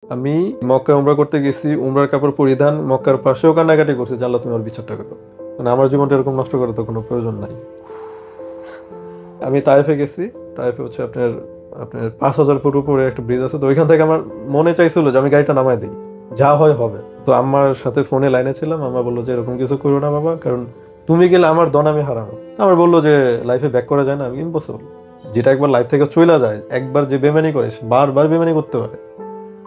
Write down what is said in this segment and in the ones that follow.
আমি মক্কায় উমরা করতে গেছি, উমরার কাপড় পরিধান, মক্কার পাশেও কান্নাকাটি করছি যে আল্লাহ তুমি আমার বিচারটা করো, মানে আমার জীবনটা এরকম নষ্ট করার তো কোনো প্রয়োজন নাই। আমি তায়েফে গেছি। তায়েফে হচ্ছে আপনার আপনার 5,000 ফুট উপরে একটা ব্রিজ আছে, তো ওইখান থেকে আমার মনে চাইছিল যে আমি গাড়িটা নামাই দিই, যা হয় হবে। তো আম্মার সাথে ফোনে লাইনে ছিলাম, আম্মা বললো যে এরকম কিছু করো না বাবা, কারণ তুমি গেলে আমার দন আমি হারাবো। আমার বললো যে লাইফে ব্যাক করা যায় না, আমি ইম্পসিবল। যেটা একবার লাইফ থেকে চলে যায়, একবার যে বেমানি করে সে বারবার বেমানি করতে পারে।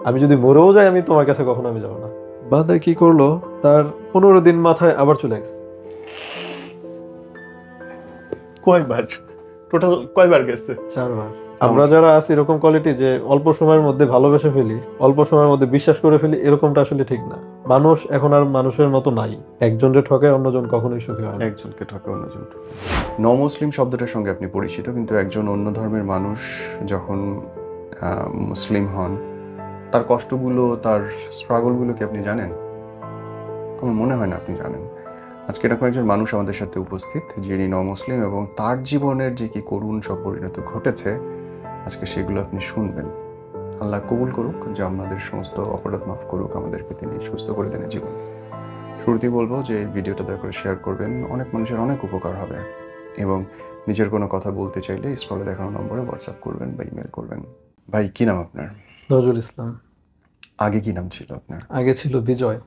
আমি যদি মরেও যাই, আমি তোমার কাছে কখনো আমি যাবো না। বাদে কি করলো, তার 15 দিন মাথায় আবার চলে গেছে। কয়বার? টোটাল কয়বার গেছে? 4 বার। আমরা যারা আছি এরকম কোয়ালিটি যে অল্প সময়ের মধ্যে ভালোবেসে ফেলি, অল্প সময়ের মধ্যে বিশ্বাস করে ফেলি, এরকমটা আসলে ঠিক না। মানুষ এখন আর মানুষের মতো নাই। একজনকে ঠকায় অন্যজন কখনোই সুখী হয় না। একজনকে ঠকে অন্যজন ঠকে। ন মুসলিম শব্দটার সঙ্গে আপনি পরিচিত, কিন্তু একজন অন্য ধর্মের মানুষ যখন মুসলিম হন, তার কষ্টগুলো, তার স্ট্রাগলগুলো কি আপনি জানেন? আমার মনে হয় না আপনি জানেন। আজকে এরকম একজন মানুষ আমাদের সাথে উপস্থিত, যিনি ন মুসলিম, এবং তার জীবনের যে কি করুণ সব পরিণত ঘটেছে, আজকে সেগুলো আপনি শুনবেন। আল্লাহ কবুল করুক, যে আমাদের সমস্ত অপরাধ মাফ করুক, আমাদেরকে তিনি সুস্থ করে দেন জীবন। শুরুতেই বলবো যে এই ভিডিওটা দয়া করে শেয়ার করবেন, অনেক মানুষের অনেক উপকার হবে। এবং নিজের কোনো কথা বলতে চাইলে স্ক্রলে দেখানো নম্বরে হোয়াটসঅ্যাপ করবেন বা ইমেল করবেন। ভাই, কি নাম আপনার? নজরুল ইসলাম। আগে কি নাম ছিল আপনার? আগে ছিল বিজয়।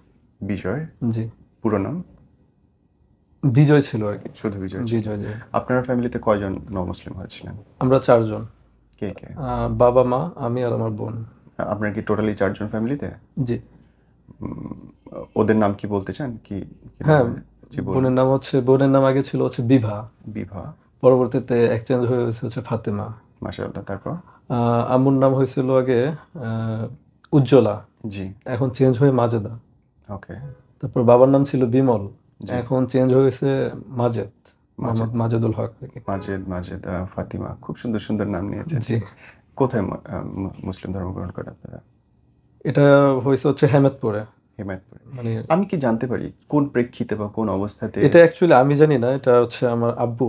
বিজয়? জি, পুরো নাম? বিজয় ছিল আর কি। শুধু বিজয় ছিল। বিজয়, জি। আপনার ফ্যামিলিতে কয়জন ন মুসলিম হয়েছিলেন? আমরা 4 জন। কে কে? বাবা, মা, আমি আর আমার বোন। আপনার কি টোটালি 4জন ফ্যামিলিতে? জি। ওদের নাম কি বলতে চান? কি কি নাম? হ্যাঁ, জি বলুন। বোনের নাম আগে ছিল হচ্ছে বিভা। বিভা। পরবর্তীতে এক্সচেঞ্জ হয়ে হচ্ছে ফাতেমা। মাশাআল্লাহ। তারপর? আম্মুর নাম হয়েছিল আগে উজ্জ্বলা, জি। এখন চেঞ্জ হয়ে মাজেদা। ওকে। তারপর বাবার নাম ছিল বিমল, জি। এখন চেঞ্জ হয়েছে মাজেদ, মোহাম্মদ মাজেদ। মাজেদুল হক থেকে। মাজেদ ফাতিমা, খুব সুন্দর সুন্দর নাম নিয়েছেন। জি। কোথায় মুসলিম ধর্ম গ্রহণ করেন আপনারা? এটা হয়েছে হচ্ছে হেমেদপুরে। হেমায়তপুরে। মানে আমি কি জানতে পারি কোন প্রেক্ষিতে বা কোন অবস্থাতে? এটা অ্যাকচুয়ালি আমি জানি না, এটা হচ্ছে আমার আব্বু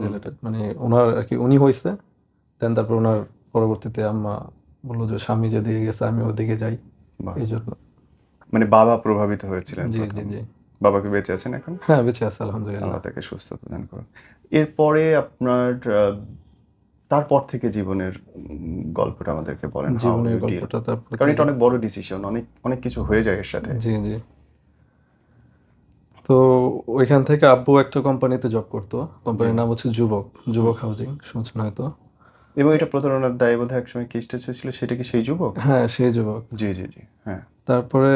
রিলেটেড, মানে ওনার আর কি, উনি হয়েছে দেন, তারপর ওনার পরবর্তীতে আম্মা বললো যে স্বামী যেদিকে গেছে আমি ওদিকে যাই, বাহ। এই জন্য। মানে বাবা প্রভাবিত হয়েছিলেন জি, জি, প্রথম? জি। বাবা কি বেঁচে আছেন এখন? হ্যাঁ, বেঁচে আছে আলহামদুলিল্লাহ। আল্লাহ তাকে সুস্থতা দান করুন। এরপরে আপনার তারপর থেকে জীবনের গল্পটা আমাদেরকে বলেন। হাউ জীবনের ইউ ডিল, গল্পটা তারপর কারণ এটা থেকে। অনেক বড় ডিসিশন, অনেক অনেক কিছু হয়ে যায় এর সাথে। জি, জি। তো ওইখান থেকে আব্বু একটা কোম্পানিতে জব করতো, কোম্পানির নাম হচ্ছে যুবক হাউজিং, শুনছেন হয়তো। এবং এটা প্রতারণার দায়ে বোধহয় একসময় কেস টেস হয়েছিল, সেটা কি সেই যুবক? হ্যাঁ, সেই যুবক। জি জি জি, হ্যাঁ। তারপরে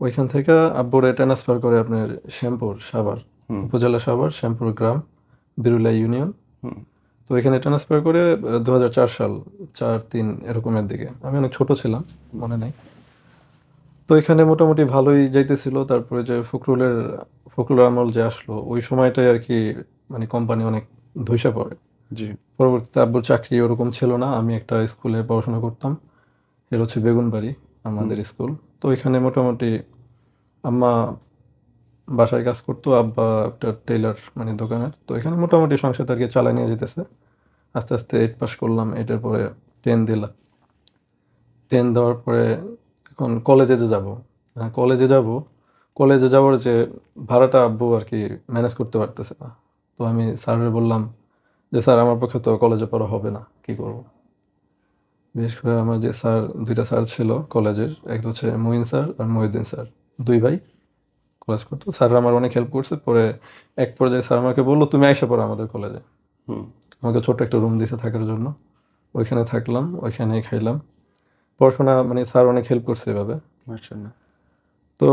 ওইখান থেকে আব্বুরে ট্রান্সফার করে আপনার শ্যামপুর সাভার, উপজেলা সাভার, শ্যামপুর গ্রাম, বিরুলা ইউনিয়ন। তো ওইখানে ট্রান্সফার করে 2004 সাল 4-3 এরকমের দিকে, আমি অনেক ছোট ছিলাম, মনে নাই। তো এখানে মোটামুটি ভালোই যাইতেছিল। তারপরে যে ফখরুল আমল যে আসলো, ওই সময়টাই আর কি, মানে কোম্পানি অনেক ধইসা পড়ে। জি। পরবর্তীতে আব্বুর চাকরি ওরকম ছিল না। আমি একটা স্কুলে পড়াশোনা করতাম, এটা হচ্ছে বেগুনবাড়ি আমাদের স্কুল। তো এখানে মোটামুটি আম্মা বাসায় কাজ করতো, আব্বা একটা টেইলার মানে দোকানের। তো এখানে মোটামুটি সংসারটা আর কি চালাই নিয়ে যেতেছে। আস্তে আস্তে 8 পাস করলাম, 8-এর পরে 10 দিলাম। 10 দেওয়ার পরে এখন কলেজে যে যাব, কলেজে যাওয়ার যে ভাড়াটা আব্বু আর কি ম্যানেজ করতে পারতেছে না। তো আমি স্যারের বললাম যে স্যার আমার পক্ষে তো কলেজে পড়া হবে না, কি করব। বিশেষ করে আমার যে স্যার, 2টা স্যার ছিল কলেজের, একটা হচ্ছে মঈন স্যার আর মহিউদ্দিন স্যার, 2 ভাই কলেজ করতো। স্যাররা আমার অনেক হেল্প করছে। পরে এক পর্যায়ে স্যার আমাকে বললো তুমি আইসা পড়ো আমাদের কলেজে। আমাকে ছোট্ট একটা রুম দিয়েছে থাকার জন্য, ওইখানে থাকলাম, ওইখানেই খাইলাম। পড়াশোনা মানে স্যার অনেক হেল্প করছে এভাবে। মাশাআল্লাহ। তো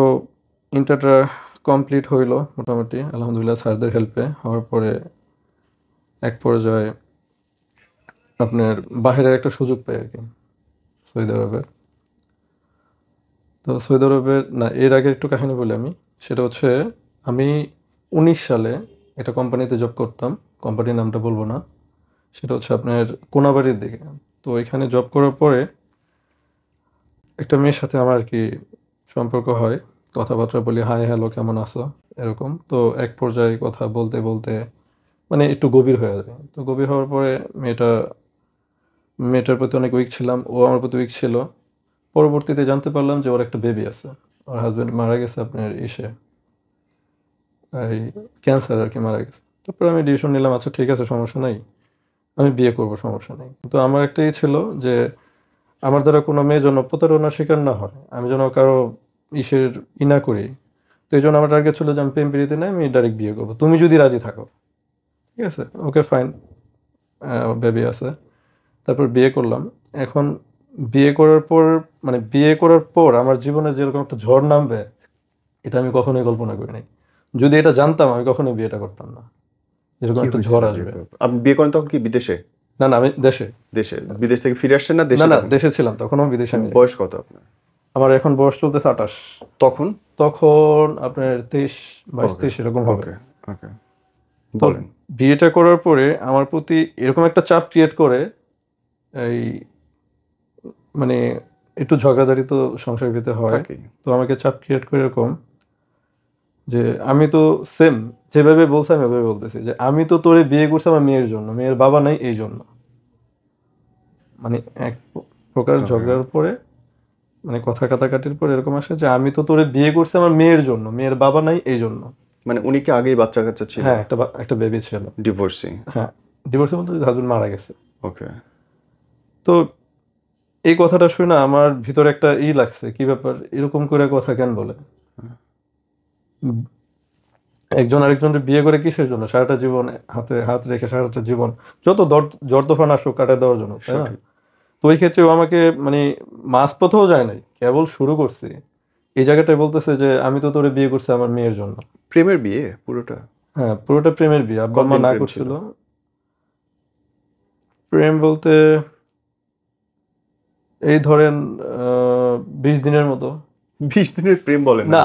ইন্টারটা কমপ্লিট হইলো মোটামুটি আলহামদুলিল্লাহ স্যারদের হেল্পে। হওয়ার পরে এক পর্যায়ে আপনার বাহিরের একটা সুযোগ পাই আর কি, সৌদি আরবের। তো সৌদি আরবের না, এর আগে একটু কাহিনী বলি আমি। সেটা হচ্ছে আমি 19 সালে একটা কোম্পানিতে জব করতাম, কোম্পানির নামটা বলবো না। সেটা হচ্ছে আপনার কোনাবাড়ির দিকে। তো এখানে জব করার পরে একটা মেয়ের সাথে আমার আর কি সম্পর্ক হয়, কথাবার্তা বলি, হাই হ্যালো কেমন আছো এরকম। তো এক পর্যায়ে কথা বলতে বলতে মানে একটু গভীর হয়ে যায়। তো গভীর হওয়ার পরে মেয়েটার প্রতি অনেক উইক ছিলাম, ও আমার প্রতি উইক ছিল। পরবর্তীতে জানতে পারলাম যে ওর একটা বেবি আছে, ওর হাজবেন্ড মারা গেছে আপনার এই ক্যান্সার আর কি মারা গেছে। তারপরে আমি ডিসিশন নিলাম আচ্ছা ঠিক আছে সমস্যা নাই, আমি বিয়ে করব, সমস্যা নেই। কিন্তু আমার একটাই ছিল যে আমার দ্বারা কোনো মেয়ে যেন প্রতারণার শিকার না হয়, আমি যেন কারো ইসের না করি। তো এই জন্য আমার টার্গেট ছিল যে আমি প্রেম প্রীতি নাই, আমি ডাইরেক্ট বিয়ে করবো, তুমি যদি রাজি থাকো। ঠিক আছে, ওকে ফাইন, বেবি আছে। তারপর বিয়ে করলাম। এখন বিয়ে করার পর আমার জীবনে যেরকম একটা ঝড় নামবে এটা আমি কখনোই কল্পনা করি নাই। যদি এটা জানতাম আমি কখনোই বিয়েটা করতাম না, যেরকম কি একটা হয়েছিল ঝড় বিয়ে আসবে। করার পর? আপনি বিয়ে করেন তখন কি বিদেশে? না না, আমি দেশে। দেশে? বিদেশ থেকে ফিরে আসছেন না দেশে? না তখন দেশে ছিলাম তখনও, বিদেশে আমি। বয়স কত আপনার আমার এখন বয়স চলতেছে 28। তখন? তখন আপনার 23, 22, ওকে 23 এরকম হবে। ওকে ওকে, তো বলেন। বিয়েটা করার পরে আমার প্রতি এরকম একটা চাপ ক্রিয়েট করে, এই মানে একটু ঝগড়াঝাড়ি তো সংসার ভিতরে হয়। থাকেই। তো আমাকে চাপ ক্রিয়েট করে এরকম যে আমি তো সেম যেভাবে বলছি আমি ওইভাবে বলতেছি যে আমি তো তোরে বিয়ে করছি আমার মেয়ের জন্য, মেয়ের বাবা নাই এই জন্য। মানে এক প্রকার Okay. ঝগড়ার পরে, মানে কথা কাটাকাটির পরে এরকম আসে যে আমি তো তোরে বিয়ে করছি আমার মেয়ের জন্য, মেয়ের বাবা নাই এই জন্য। মানে উনি কি আগেই বাচ্চা কাচ্চা ছিল? হ্যাঁ, একটা বেবি ছিল। ডিভোর্সি? হ্যাঁ, ডিভোর্সের মধ্যে হাজবেন্ড মারা গেছে। ওকে। তো এই কথাটা শুনে আমার ভিতরে একটা লাগছে, কি ব্যাপার এরকম করে কথা কেন বলে। উম, একজন আরেকজনের বিয়ে করে কিসের জন্য? সারাটা জীবন হাতে হাত রেখে সারাটা জীবন যত ঝড় তুফান আসুক কাটায় দেওয়ার জন্য, তাই না? সঠিক। তো ওই ক্ষেত্রে ও আমাকে মানে মাঝপথেও যায় নাই, কেবল শুরু করছি এই জায়গাটায় বলতেছে যে আমি তো তোরে বিয়ে করছি আমার মেয়ের জন্য। প্রেমের বিয়ে পুরোটা? হ্যাঁ, পুরোটা প্রেমের বিয়ে, আব্বা আম্মা কতদিন না প্রেম করছিল। ছিল? প্রেম বলতে এই ধরেন 20 দিনের মতো। 20 দিনের প্রেম বলেন না, না?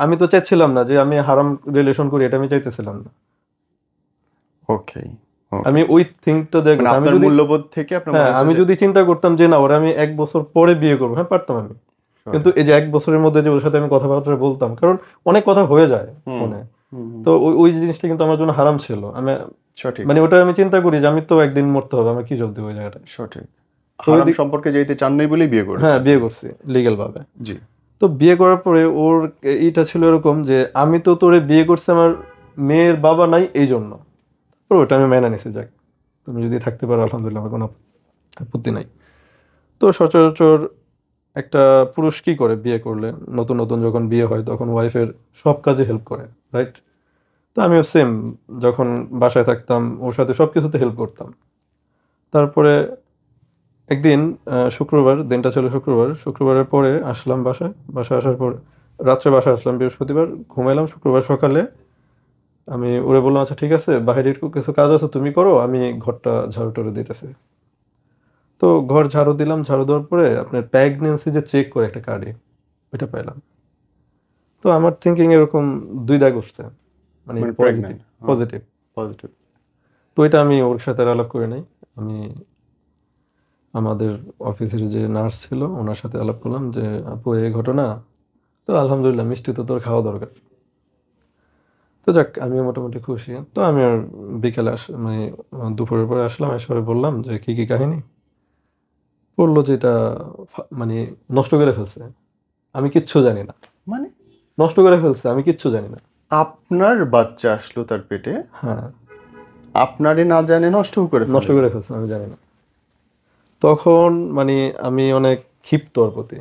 আমি তো চাইছিলাম না যে আমি হারাম রিলেশন করি, এটা আমি চাইতেছিলাম না। ওকে। আমি ওই থিংকটা দেখো, মানে আমি আপনার যদি মূল্যবোধ থেকে আপনার মনে হ্যাঁ হয়েছে আমি যে যদি চিন্তা করতাম যে না ওরা আমি 1 বছর পরে বিয়ে করবো, হ্যাঁ পারতাম আমি। কিন্তু এই যে 1 বছরের মধ্যে যে ওর সাথে আমি কথাবার্তা বলতাম, কারণ অনেক কথা হয়ে যায় ফোনে, তো ওই জিনিসটা কিন্তু আমার জন্য হারাম ছিল। আমি সঠিক মানে ওটা আমি চিন্তা করি যে আমি তো একদিন মরতে হবে, আমি কি জব দেবো ওই জায়গাটা। সঠিক। তো হারাম সম্পর্কে যেতে চান নাই বলেই বিয়ে হ্যাঁ করেছেন? বিয়ে করছি লিগ্যাল ভাবে। জি। তো বিয়ে করার পরে ওর এইটা ছিল এরকম যে আমি তো তোরে বিয়ে করছি আমার মেয়ের বাবা নাই এই জন্য। তো ওটা আমি মেনে নিছি, যাক তুমি যদি থাকতে পারো আলহামদুলিল্লাহ, আমার কোনো আপত্তি নাই। তো সচরাচর একটা পুরুষ কি করে বিয়ে করলে, নতুন নতুন যখন বিয়ে হয় তখন ওয়াইফের সব কাজে হেল্প করে, রাইট? তো আমিও সেম, যখন বাসায় থাকতাম ওর সাথে সব কিছুতে হেল্প করতাম। তারপরে একদিন শুক্রবার, দিনটা ছিল শুক্রবারের পরে আসলাম বাসায় আসার পর রাত্রে বাসায় আসলাম বৃহস্পতিবার, ঘুমাইলাম শুক্রবার সকালে। আমি ওরে বললাম আচ্ছা ঠিক আছে বাইরে কিছু কাজ আছে তুমি করো, আমি ঘরটা ঝাড়ু টাড়ু দিতেছি। তো ঘর ঝাড়ু দিলাম, ঝাড়ু দেওয়ার পরে আপনার প্রেগন্যান্সি যে চেক করে একটা কার্ডে, ওইটা পাইলাম। তো আমার থিঙ্কিং এরকম 2 দাগ উঠছে, মানে মানে পজিটিভ প্রেগন্যান্ট? পজিটিভ। পজিটিভ। তো এটা আমি ওর সাথে আর আলাপ করি নাই। আমি আমাদের অফিসের যে নার্স ছিল ওনার সাথে আলাপ করলাম যে আপু এই ঘটনা। তো আলহামদুলিল্লাহ মিষ্টি তো তোর খাওয়া দরকার। তো যাক আমিও মোটামুটি খুশি। তো আমি আর বিকেলে মানে দুপুরের পরে আসলাম, এসে পরে বললাম যে কি কাহিনী। বললো যে এটা মানে নষ্ট করে ফেলছে, আমি কিচ্ছু জানি না। মানে নষ্ট করে ফেলছে, আমি কিচ্ছু জানি না। আপনার বাচ্চা আসলো তার পেটে, হ্যাঁ, আপনারে না জানে নষ্টও করে নষ্ট ফেললেন? করে ফেলছে, আমি জানি না। তখন মানে আমি অনেক ক্ষিপ্ত ওর প্রতি,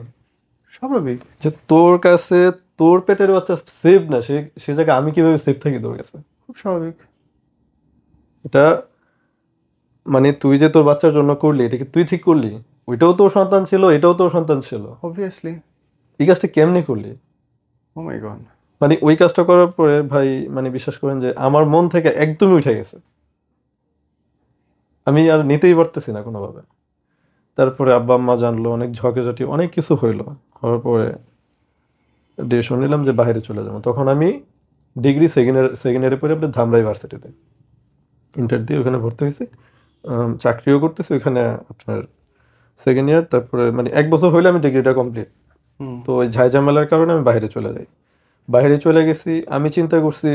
স্বাভাবিক। যে তোর কাছে তোর পেটের বাচ্চা সেভ না, সে জায়গায় আমি কিভাবে সেভ থাকি তোর কাছে। খুব স্বাভাবিক। এটা মানে তুই যে তোর বাচ্চার জন্য করলি, এটা কি তুই ঠিক করলি? ওইটাও তোর সন্তান ছিল, এটাও তোর সন্তান ছিল, অবভিয়াসলি। এই কাজটা কেমনে করলি? ও মাই গড। মানে ওই কাজটা করার পরে ভাই মানে বিশ্বাস করেন যে আমার মন থেকে একদমই উঠে গেছে, আমি আর নিতেই পারতেছি না কোনোভাবে। তারপরে আব্বা আম্মা জানলো, অনেক ঝগড়াঝাটি অনেক কিছু হইলো, হওয়ার পরে ডিসিশন নিলাম যে বাইরে চলে যাবো। তখন আমি ডিগ্রি সেকেন্ড ইয়ারে পড়ে আপনার ধামরাই ভার্সিটিতে ইন্টার দিয়ে ওখানে ভর্তি হয়েছি, চাকরিও করতেছি ওইখানে আপনার সেকেন্ড ইয়ার। তারপরে মানে 1 বছর হইলে আমি ডিগ্রিটা কমপ্লিট। তো ওই ঝামেলার কারণে আমি বাইরে চলে যাই। বাইরে চলে গেছি, আমি চিন্তা করছি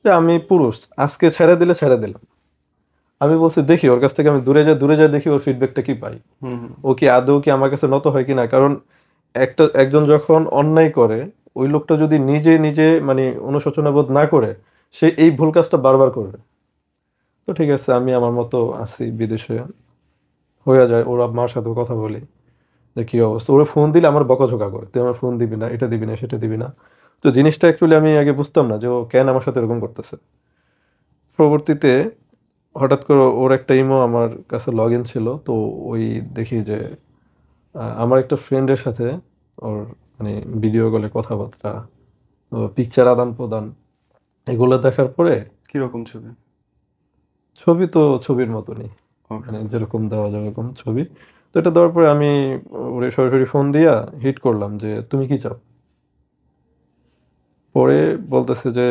যে আমি পুরুষ, আজকে ছেড়ে দিলাম, আমি বলছি দেখি ওর কাছ থেকে আমি দূরে যাই দেখি ওর ফিডব্যাকটা কি পাই, ও কি আদৌ কি আমার কাছে নত হয় কিনা। কারণ একজন যখন অন্যায় করে ওই লোকটা যদি নিজে নিজে মানে অনুশোচনা বোধ না করে সে এই ভুল কাজটা বারবার করবে। তো ঠিক আছে আমি আমার মতো আছি বিদেশে, হয়ে যায়। ওর মার সাথে কথা বলি যে কি অবস্থা, ওরা ফোন দিলে আমার বকাঝকা করে, তুই আমার ফোন দিবি না, এটা দিবি না, সেটা দিবি না। তো জিনিসটা অ্যাকচুয়ালি আমি আগে বুঝতাম না যে ও কেন আমার সাথে এরকম করতেছে। পরবর্তীতে হঠাৎ করে ওর একটা ইমো আমার কাছে লগ ইন ছিল, তো ওই দেখি যে আমার একটা ফ্রেন্ডের সাথে ওর মানে ভিডিও কলে কথাবার্তা, পিকচার আদান প্রদান, এগুলো দেখার পরে কিরকম ছবি? ছবি তো ছবির মতনই, ওকে। মানে যেরকম দেওয়া যায় এরকম ছবি। তো এটা দেওয়ার পরে আমি ওরে সরাসরি ফোন দিয়া হিট করলাম যে তুমি কি চাও। পরে বলতেছে যে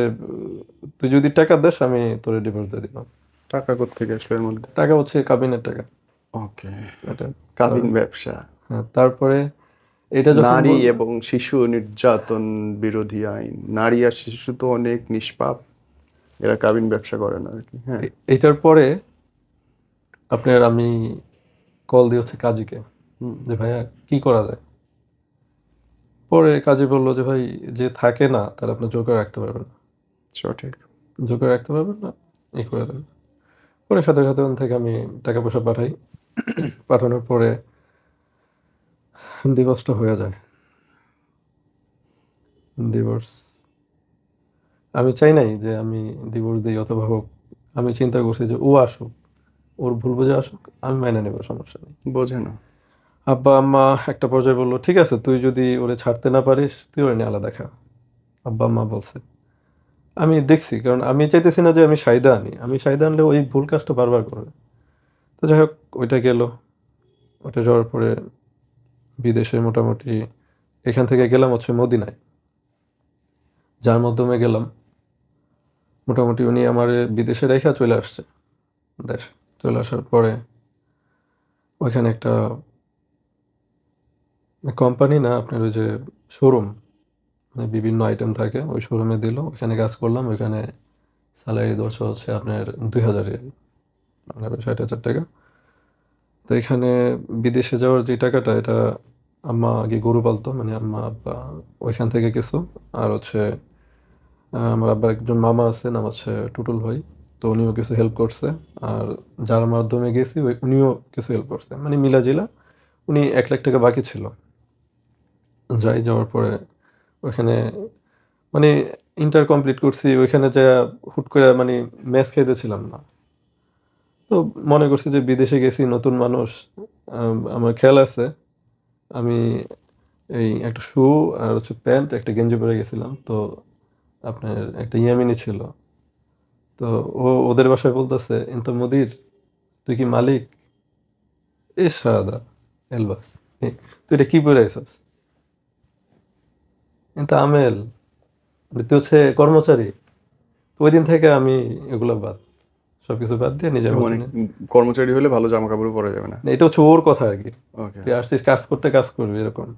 তুই যদি টাকা দেস আমি তোরে ডিভোর্স দিয়ে দিলাম। টাকা কোত্থেকে আসলো এর মধ্যে? টাকা হচ্ছে কাবিনের টাকা। ওকে। এটা কাবিন ব্যবসা। হ্যাঁ, তারপরে এটা যখন নারী এবং শিশু নির্যাতন বিরোধী আইন, নারী আর শিশু তো অনেক নিষ্পাপ, এরা কাবিন ব্যবসা করে না আর কি। হ্যাঁ। এইটার পরে আপনার আমি কল দিয়ে হচ্ছে কাজীকে যে ভাইয়া কি করা যায়। পরে কাজী বললো যে ভাই যে থাকে না তার আপনি জোর করে রাখতে পারবেন না, সঠিক। জোর করে রাখতে পারবেন না, এই করে দেন। পরে সাথে সাথে ওখান থেকে আমি টাকা পয়সা পাঠাই। পাঠানোর পরে ডিভোর্সটা হয়ে যায়। ডিভোর্স আমি চাই নাই যে আমি ডিভোর্স দিই অথবা হোক, আমি চিন্তা করছি যে ও আসুক, ওর ভুল বুঝে আসুক, আমি মেনে নেবো, সমস্যা নেই। বোঝে না। আব্বা আম্মা একটা পর্যায়ে বললো ঠিক আছে তুই যদি ওরে ছাড়তে না পারিস তুই ওরে নিয়ে আলাদা খা। আব্বা আম্মা বলছে, আমি দেখছি, কারণ আমি চাইতেছি না যে আমি সাইদা আনি, আমি সাইদা আনলে ওই ভুল কাজটা বারবার করবে। তো যাই হোক ওইটা গেল। ওটা যাওয়ার পরে বিদেশে মোটামুটি এখান থেকে গেলাম হচ্ছে মদিনায়, যার মাধ্যমে গেলাম। মোটামুটি উনি আমার বিদেশে রেখা চলে আসছে দেশ। চলে আসার পরে ওইখানে একটা কোম্পানি না আপনার ওই যে শোরুম, মানে বিভিন্ন আইটেম থাকে, ওই শোরুমে দিল, ওইখানে কাজ করলাম। ওইখানে স্যালারি দরজা হচ্ছে আপনার 2000 রিয়াল, মানে 60,000 টাকা। তো এখানে বিদেশে যাওয়ার যে টাকাটা, এটা আম্মা আগে গরু পালতো, মানে আম্মা আব্বা ওইখান থেকে কিছু, আর হচ্ছে আমার আব্বার একজন মামা আছে, নাম হচ্ছে টুটুল ভাই, তো উনিও কিছু হেল্প করছে। আর যার মাধ্যমে গেছি উনিও কিছু হেল্প করছে, মানে মিলাজিলা উনি 1 লাখ টাকা বাকি ছিল। যাওয়ার পরে ওইখানে মানে ইন্টার কমপ্লিট করছি, ওইখানে যা হুট করে মানে ম্যাচ খাইতেছিলাম না। তো মনে করছি যে বিদেশে গেছি, নতুন মানুষ। আমার খেয়াল আছে আমি এই একটা শু আর হচ্ছে প্যান্ট একটা গেঞ্জি পরে গেছিলাম। তো আপনার একটা ইয়ামিনি ছিল, তো ওদের বাসায় বলতেছে ইন্ত মুদির, তুই কি মালিক? এ সাদা এলবাস, তুই এটা কি পরে আইসস? কিন্তু আমেল, তুই হচ্ছে কর্মচারী। তো ওই দিন থেকে আমি এগুলো সবকিছু বাদ দিয়ে নিজের মতো মানে কর্মচারী হলে ভালো জামা কাপড় পরা যাবে না। এটা হচ্ছে ওর কথা আর কি, ওকে। তুই আসছিস কাজ করতে, কাজ করবি এরকম।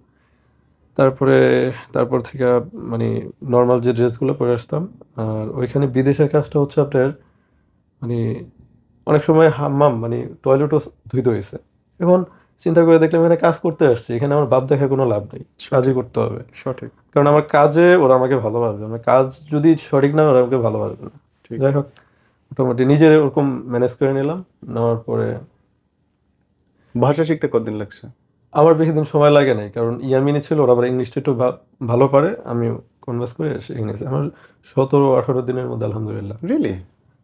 তারপরে তারপর থেকে মানে নর্মাল যে ড্রেসগুলো পরে আসতাম। আর ওইখানে বিদেশের কাজটা হচ্ছে আপনার মানে অনেক সময় হাম্মাম মানে টয়লেটও ধুইতে হয়েছে। এখন চিন্তা করে দেখলাম এখানে কাজ করতে আসছি, এখানে আমার বাপ দেখে কোনো লাভ নেই, কাজই করতে হবে। সঠিক। কারণ আমার কাজে ওরা আমাকে ভালোবাসবে, আমার কাজ যদি সঠিক না হয়, ওরা আমাকে ভালোবাসবে না। ঠিক। যাই হোক মোটামুটি নিজের ওরকম ম্যানেজ করে নিলাম। নেওয়ার পরে ভাষা শিখতে কতদিন লাগছে? আমার বেশি দিন সময় লাগে নাই, কারণ ইয়ামিনী ছিল, ওরা আবার ইংলিশটা একটু ভালো পারে, আমি কনভার্স করে শিখে নিয়েছি। আমার 17-18 দিনের মধ্যে আলহামদুলিল্লাহ, রিয়েলি?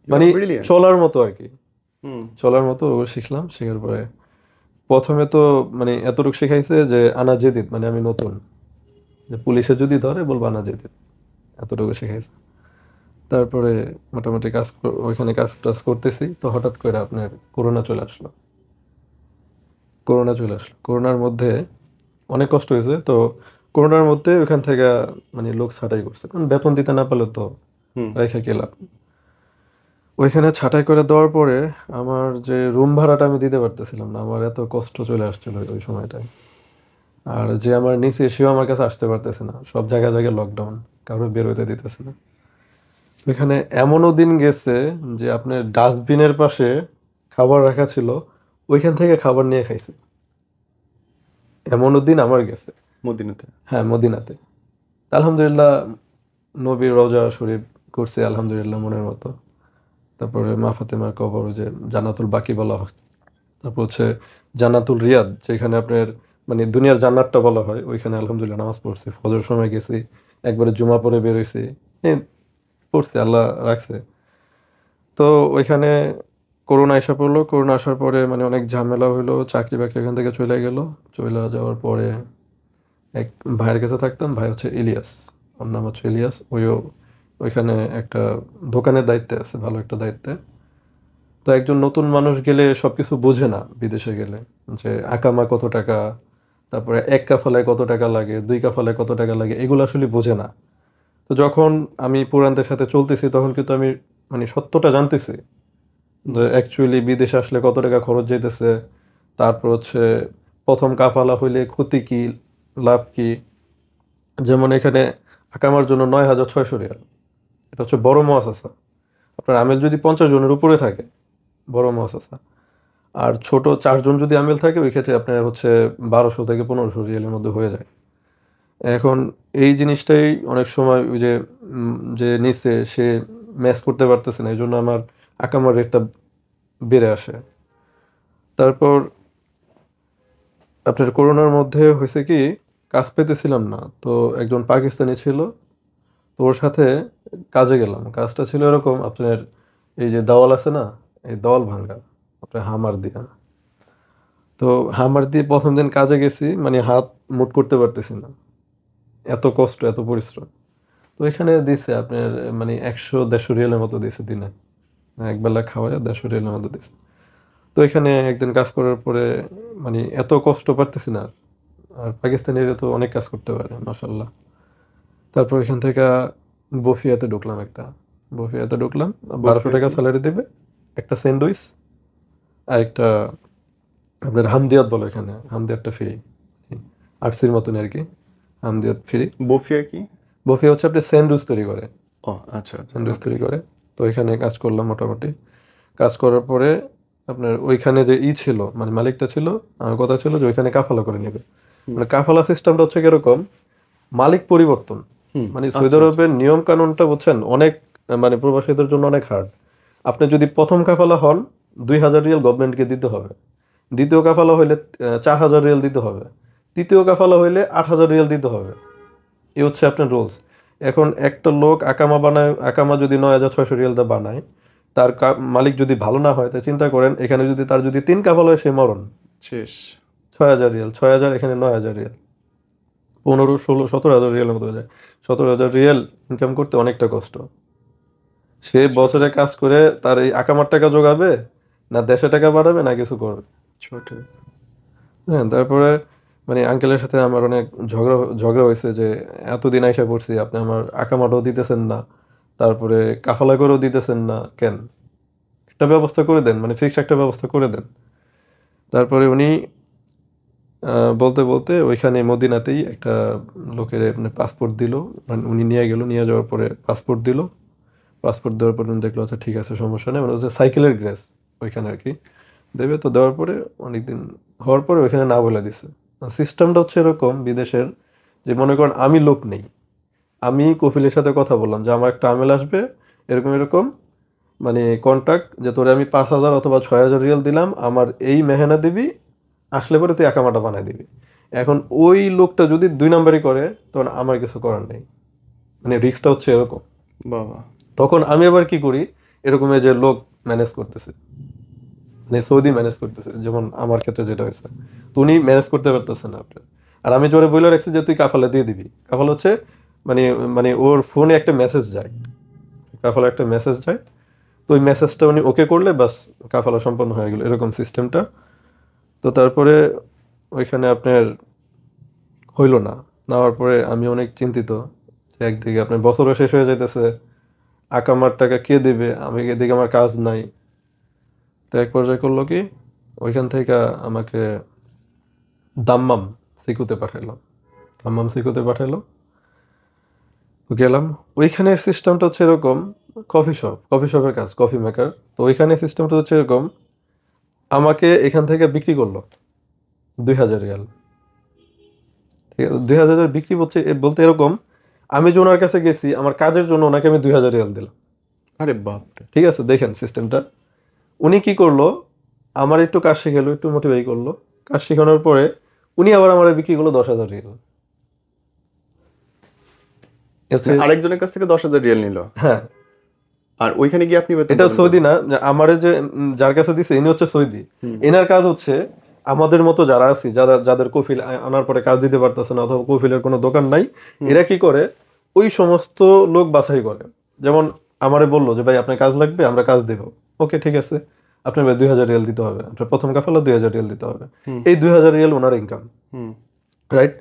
মানে ব্রিলিয়ান্ট। চলার মতো আর কি, হুম। চলার মতো ওগুলো শিখলাম। শেখার পরে প্রথমে তো মানে এতটুকু শেখাইছে যে আনা জেদিদ, মানে আমি নতুন, যে পুলিশে যদি ধরে বলবো আনা জেদিদ, এতটুকু শেখাইছে। তারপরে মোটামুটি ওইখানে কাজ টাজ করতেছি, তো হঠাৎ করে আপনার করোনা চলে আসলো। করোনার মধ্যে অনেক কষ্ট হয়েছে। তো করোনার মধ্যে ওইখান থেকে মানে লোক ছাঁটাই করছে, কারণ বেতন দিতে না পারলে তো রেখে গেলাম। ওইখানে ছাঁটাই করে দেওয়ার পরে আমার যে রুম ভাড়াটা আমি দিতে পারতেছিলাম না, আমার এত কষ্ট চলে আসছিল ওই সময়টায়। আর যে আমার নিচে, সেও আমার কাছে আসতে পারতেছে না, সব জায়গায় জায়গায় লকডাউন, কারো বের হইতে দিতেছে না। ওইখানে এমনও দিন গেছে যে আপনার ডাস্টবিনের পাশে খাবার রাখা ছিল, ওইখান থেকে খাবার নিয়ে খাইছি। এমনও দিন আমার গেছে। মদিনাতে? হ্যাঁ, মদিনাতে। আলহামদুলিল্লাহ, নবীর রওজা শরীফ করছি আলহামদুলিল্লাহ মনের মতো। তারপরে মা ফাতেমার কবর, ওই যে জান্নাতুল বাকি বলা হয়। তারপর হচ্ছে জান্নাতুল রিয়াদ, যেখানে আপনার মানে দুনিয়ার জান্নাতটা বলা হয়, ওইখানে আলহামদুলিল্লাহ নামাজ পড়ছি। ফজর সময় গেছি, একবারে জুমা পরে বের হইছি। এই পড়ছি, আল্লাহ রাখছে। তো ওইখানে করোনা এসে পড়লো। করোনা আসার পরে মানে অনেক ঝামেলা হইলো, চাকরি বাকরি এখান থেকে চলে গেল। চলে যাওয়ার পরে এক ভাইয়ের কাছে থাকতাম, ভাই হচ্ছে ইলিয়াস, ওর নাম হচ্ছে ইলিয়াস। ওইখানে একটা দোকানের দায়িত্বে আছে, ভালো একটা দায়িত্বে। তো একজন নতুন মানুষ গেলে সবকিছু বোঝে না বিদেশে গেলে, যে আকামা কত টাকা, তারপরে এক কাফালায় কত টাকা লাগে, দুই কাফালায় কত টাকা লাগে, এগুলো আসলে বোঝে না। তো যখন আমি পুরানদের সাথে চলতেছি, তখন কিন্তু আমি মানে সত্যটা জানতেছি, যে অ্যাকচুয়ালি বিদেশে আসলে কত টাকা খরচ যাইতেছে। তারপর হচ্ছে প্রথম কাফালা হইলে ক্ষতি কি, লাভ কি। যেমন এখানে আকামার জন্য 9,600 রিয়াল, এটা হচ্ছে বড় মুআসাসা। আপনার আমেল যদি 50 জনের উপরে থাকে, বড় মুআসাসা। আর ছোট 4 জন যদি আমেল থাকে, ওই ক্ষেত্রে আপনার হচ্ছে 1200 থেকে 1500 রিয়ালের মধ্যে হয়ে যায়। এখন এই জিনিসটাই অনেক সময় ওই যে যে নিচে সে ম্যাচ করতে পারতেছে না, এই জন্য আমার আকামার রেটটা বেড়ে আসে। তারপর আপনার করোনার মধ্যে হয়েছে কি, কাজ পেতেছিলাম না। তো একজন পাকিস্তানি ছিল, তো ওর সাথে কাজে গেলাম। কাজটা ছিল এরকম, আপনার এই যে দেওয়াল আছে না, এই দেওয়াল ভাঙা, আপনার হামার দিয়া। তো হামার দিয়ে প্রথম দিন কাজে গেছি, মানে হাত মুট করতে পারতেছি না, এত কষ্ট, এত পরিশ্রম। তো এখানে দিছে আপনার মানে 100-150 রিয়ালের মতো দিছে দিনে, একবেলা খাওয়ায় 150 রিয়ালের মতো দিছে। তো এখানে একদিন কাজ করার পরে মানে এত কষ্ট পারতেছি না। আর পাকিস্তানিরা তো অনেক কাজ করতে পারে মাশাল্লাহ। তারপর এখান থেকে বফিয়াতে ঢুকলাম একটা, বফিয়াতে ঢুকলাম। 1200 টাকা স্যালারি দেবে, একটা স্যান্ডউইচ আর একটা আপনার হামদিয়াত বলে, এখানে হামদিয়াতটা ফ্রি, আরসির মতনই আর কি, হামদিয়াত ফ্রি। বফিয়া কি? বফিয়া হচ্ছে আপনি স্যান্ডউইচ তৈরি করে, ও আচ্ছা আচ্ছা, স্যান্ডউইচ ওকে। তৈরি করে। তো এখানে কাজ করলাম মোটামুটি। কাজ করার পরে আপনার ওইখানে যে ছিল, মানে মালিকটা ছিল, আমার কথা ছিল যে ওইখানে কাফালা করে নেবে। মানে কাফালা সিস্টেমটা হচ্ছে কিরকম, মালিক পরিবর্তন। হুম, মানে সৌদি আচ্ছা আচ্ছা। আরবের নিয়ম কানুনটা বুঝছেন, অনেক মানে প্রবাসীদের জন্য অনেক হার্ড। আপনি যদি প্রথম কাফালা হন, 2,000 রিয়াল গভর্নমেন্টকে দিতে হবে। দ্বিতীয় কাফালা হইলে 4,000 রিয়াল দিতে হবে। তৃতীয় কাফালা হইলে 8,000 রিয়াল দিতে হবে। এই হচ্ছে আপনার রুলস। এখন একটা লোক আকামা বানায়, আকামা যদি 9,600 রিয়াল দা বানায়, তার মালিক যদি ভালো না হয়, তাই চিন্তা করেন এখানে যদি তার যদি 3 কাফালা হয়, সে মরণ। শেষ। 6,000 রিয়াল, 6,000, এখানে 9,000 রিয়াল, 15, 16, 17,000 রিয়ালের মতো হয়ে যায়। 17,000 রিয়াল ইনকাম করতে অনেকটা কষ্ট। সে বছরে কাজ করে তার এই আকামার টাকা জোগাবে, না দেশে টাকা বাড়াবে, না কিছু করবে। ছোট। হ্যাঁ, তারপরে মানে আঙ্কেলের সাথে আমার অনেক ঝগড়া ঝগড়া হয়েছে, যে এতদিন আইসা পড়ছি, আপনি আমার আকামাটাও দিতেছেন না, তারপরে কাফালা করেও দিতেছেন না কেন, একটা ব্যবস্থা করে দেন, মানে ফিক্সড একটা ব্যবস্থা করে দেন। তারপরে উনি বলতে বলতে ওইখানে মদিনাতেই একটা লোকের মানে পাসপোর্ট দিল, মানে উনি নিয়ে গেল, নিয়ে যাওয়ার পরে পাসপোর্ট দিল। পাসপোর্ট দেওয়ার পরে উনি দেখলো আচ্ছা ঠিক আছে, সমস্যা নেই, মানে হচ্ছে সাইকেলের গ্রেস ওইখানে আর কি দেবে। তো দেওয়ার পরে অনেকদিন হওয়ার পরে ওইখানে না বলে দিছে। সিস্টেমটা হচ্ছে এরকম বিদেশের, যে মনে করেন আমি লোক নেই, আমি কফিলের সাথে কথা বললাম যে আমার একটা আমেল আসবে, এরকম এরকম, মানে কন্ট্রাক্ট, যে তোরে আমি 5,000 অথবা 6,000 রিয়াল দিলাম, আমার এই মেহনা দিবি, আসলে পরে তুই একামাটা বানাই দিবি। এখন ওই লোকটা যদি 2 নাম্বারই করে, তখন আমার কিছু করার নেই। মানে রিস্কটা হচ্ছে এরকম। বাবা। তখন আমি আবার কি করি, এরকম এই যে লোক ম্যানেজ করতেছে, মানে সৌদি ম্যানেজ করতেছে, যেমন আমার ক্ষেত্রে যেটা হয়েছে, তো উনি ম্যানেজ করতে পারতেছে না আপনার। আর আমি জোরে বলে রাখছি যে তুই কাফালা দিয়ে দিবি। কাফালা হচ্ছে মানে মানে ওর ফোনে একটা মেসেজ যায়, কাফালা একটা মেসেজ যায়। তো ওই মেসেজটা উনি ওকে করলে বাস কাফালা সম্পন্ন হয়ে গেল, এরকম সিস্টেমটা। তো তারপরে ওইখানে আপনার হইলো না। না হওয়ার পরে আমি অনেক চিন্তিত, যে একদিকে আপনার বছরও শেষ হয়ে যাইতেছে, আকামার টাকা কে দেবে, আমি এদিকে আমার কাজ নাই। তো এক পর্যায়ে করলো কি, ওইখান থেকে আমাকে দাম্মাম সিকুতে পাঠাইলো, দাম্মাম সিকুতে পাঠাইলো। তো গেলাম। ওইখানের সিস্টেমটা হচ্ছে এরকম, কফি শপের কাজ, কফি মেকার। তো ওইখানে সিস্টেমটা হচ্ছে এরকম, আমাকে এখান থেকে বিক্রি করলো 2000 রিয়াল। ঠিক আছে, 2000 বিক্রি বলতে এরকম, আমি যে ওনার কাছে গেছি আমার কাজের জন্য ওনাকে আমি 2000 রিয়াল দিলাম। আরে বাপরে। ঠিক আছে, দেখেন সিস্টেমটা। উনি কি করলো, আমার একটু কাজ শিখালো, একটু মোটিভেট করলো। কাজ শেখানোর পরে উনি আবার আমার বিক্রি করলো 10,000 রিয়াল। মানে আরেকজনের কাছ থেকে 10,000 রিয়াল নিল, হ্যাঁ, আর ওইখানে গিয়ে আপনি বেতন এটা পাবেন সৌদি কত? না, যে আমার যে যার কাছে দিছে ইনি হচ্ছে সৌদি। হুম। এনার কাজ হচ্ছে আমাদের মতো যারা আছি, যাদের কফিল আনার পরে কাজ দিতে পারতেছে না অথবা কফিলের কোনো দোকান নাই, এরা কি করে ওই সমস্ত লোক বাছাই করে। যেমন আমারে বললো যে ভাই আপনার কাজ লাগবে, আমরা কাজ দেব। ওকে ঠিক আছে, আপনার ভাই 2000 রিয়াল দিতে হবে, আপনার প্রথম কাফালা 2000 রিয়াল দিতে হবে। হুম। এই 2000 রিয়াল ওনার ইনকাম, হুম। রাইট?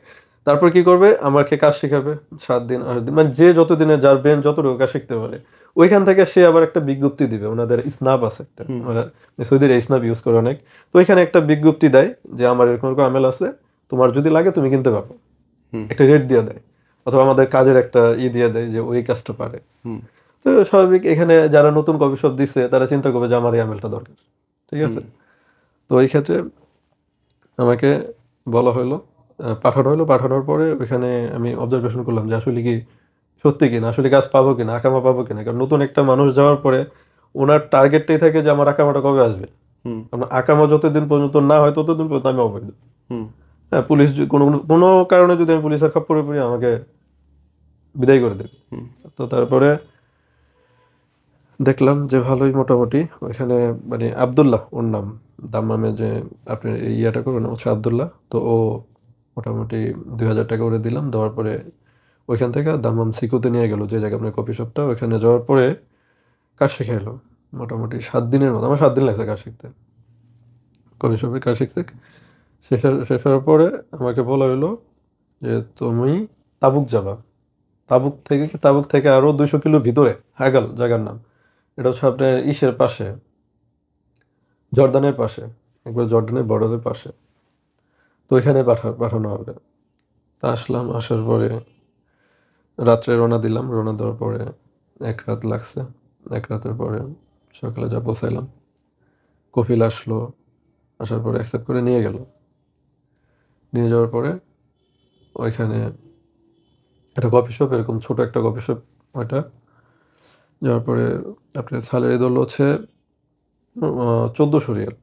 তারপর কি করবে, আমাকে কাজ শেখাবে 7 দিন 8 দিন, মানে যে যতদিনে যার ব্রেন যতটুকু কাজ শিখতে পারে, ওইখান থেকে সে আবার একটা বিজ্ঞপ্তি দিবে। ওনাদের স্ন্যাপ আছে একটা, ওরা সৌদির স্ন্যাপ ইউজ করে অনেক। তো ওইখানে একটা বিজ্ঞপ্তি দেয় যে আমার এরকম এরকম আমেল আছে, তোমার যদি লাগে তুমি কিনতে পারো, হুম। একটা রেট দিয়ে দেয়। অথবা আমাদের কাজের একটা দিয়ে দেয় যে ওই কাজটা পারে। হুম। তো স্বাভাবিক এখানে যারা নতুন কফি শপ দিচ্ছে তারা চিন্তা করবে যে আমার এই আমেলটা দরকার। ঠিক আছে, তো এই ক্ষেত্রে আমাকে বলা হলো, পাঠানো হলো। পাঠানোর পরে ওইখানে আমি অবজারভেশন করলাম যে আসলে কি সত্যি কিনা, আসলে কাজ পাবো কিনা, আকামা পাবো কিনা। কারণ নতুন একটা মানুষ যাওয়ার পরে ওনার টার্গেটটাই থাকে যে আমার আকামাটা কবে আসবে। হুম। কারণ আকামা যতদিন পর্যন্ত না হয় ততদিন পর্যন্ত আমি অবৈধ। হুম। হ্যাঁ, পুলিশ কোনো কোনো কারণে যদি আমি পুলিশের খপ্পরে পড়ি আমাকে বিদায় করে দেবে। হুম। তো তারপরে দেখলাম যে ভালোই মোটামুটি ওইখানে, মানে আব্দুল্লাহ ওর নাম, দাম্মামে যে আপনি এই ইয়াটা করবেন হচ্ছে আব্দুল্লাহ। তো ও মোটামুটি 2000 টাকা করে দিলাম। দেওয়ার পরে ওইখান থেকে দাম্মাম সিকুতে নিয়ে গেল, যে জায়গায় আপনার কফি শপটা। ওইখানে যাওয়ার পরে কাজ শিখে এলো মোটামুটি 7 দিনের মতো। আমার 7 দিন লাগছে কাজ শিখতে, কফি শপে কাজ শিখতে। শেষ হওয়ার পরে আমাকে বলা হলো যে তুমি তাবুক যাবা। তাবুক থেকে আরো 200 কিলো ভিতরে হাগাল জায়গার নাম। এটা হচ্ছে আপনার ইসের পাশে, জর্দানের পাশে, একবার জর্দানের বর্ডারের পাশে। তো ওইখানে পাঠানো হবে। তা আসলাম, আসার পরে রাত্রে রওনা দিলাম। রওনা দেওয়ার পরে 1 রাত লাগছে। 1 রাতের পরে সকালে যা পৌঁছাইলাম, কফিল আসলো। আসার পরে অ্যাকসেপ্ট করে নিয়ে গেল। নিয়ে যাওয়ার পরে ওইখানে একটা কফি শপ, এরকম ছোট একটা কফি শপ ওইটা। যাওয়ার পরে আপনার স্যালারি ধরলো হচ্ছে 1400 রিয়াল।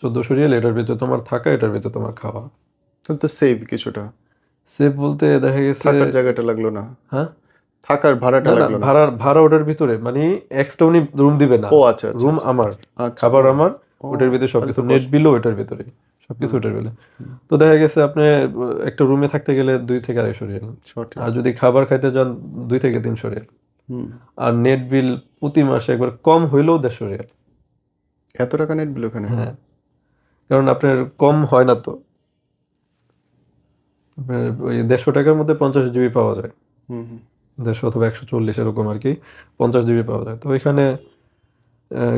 1400 রিয়াল, এটার ভিতরে তোমার থাকা, এটার ভিতরে তোমার খাওয়া। তাহলে তো সেভ কিছুটা। সেভ বলতে দেখা গেছে, থাকার জায়গাটা লাগলো না, হ্যাঁ থাকার ভাড়াটা না না, লাগলো না। ভাড়া ওটার ভিতরে, মানে এক্সট্রা উনি রুম দিবে না। ও আচ্ছা আচ্ছা রুম আচ্ছা। আমার, আচ্ছা, খাবার ও। আমার, ও, ওটার ভিতরে তাহলে সবকিছু, তো নেট কষ্ট। বিলও ওটার ভিতরে, সবকিছু ওটার ভিতরে। তো দেখা গেছে আপনি একটা রুমে থাকতে গেলে 2 থেকে 250 রিয়াল। সঠিক। আর যদি খাবার খাইতে যান 2 থেকে 300 রিয়াল। হুম। আর নেট বিল প্রতি মাসে একবার কম হইলেও 150 রিয়াল। এত টাকা নেট বিল ওখানে? হ্যাঁ, কারণ আপনার কম হয় না তো। আপনার ওই 150 টাকার মধ্যে 50 জিবি পাওয়া যায়। হুম। হুম। 150 অথবা 140 এরকম আর কি, 50 জিবি পাওয়া যায়। তো ওইখানে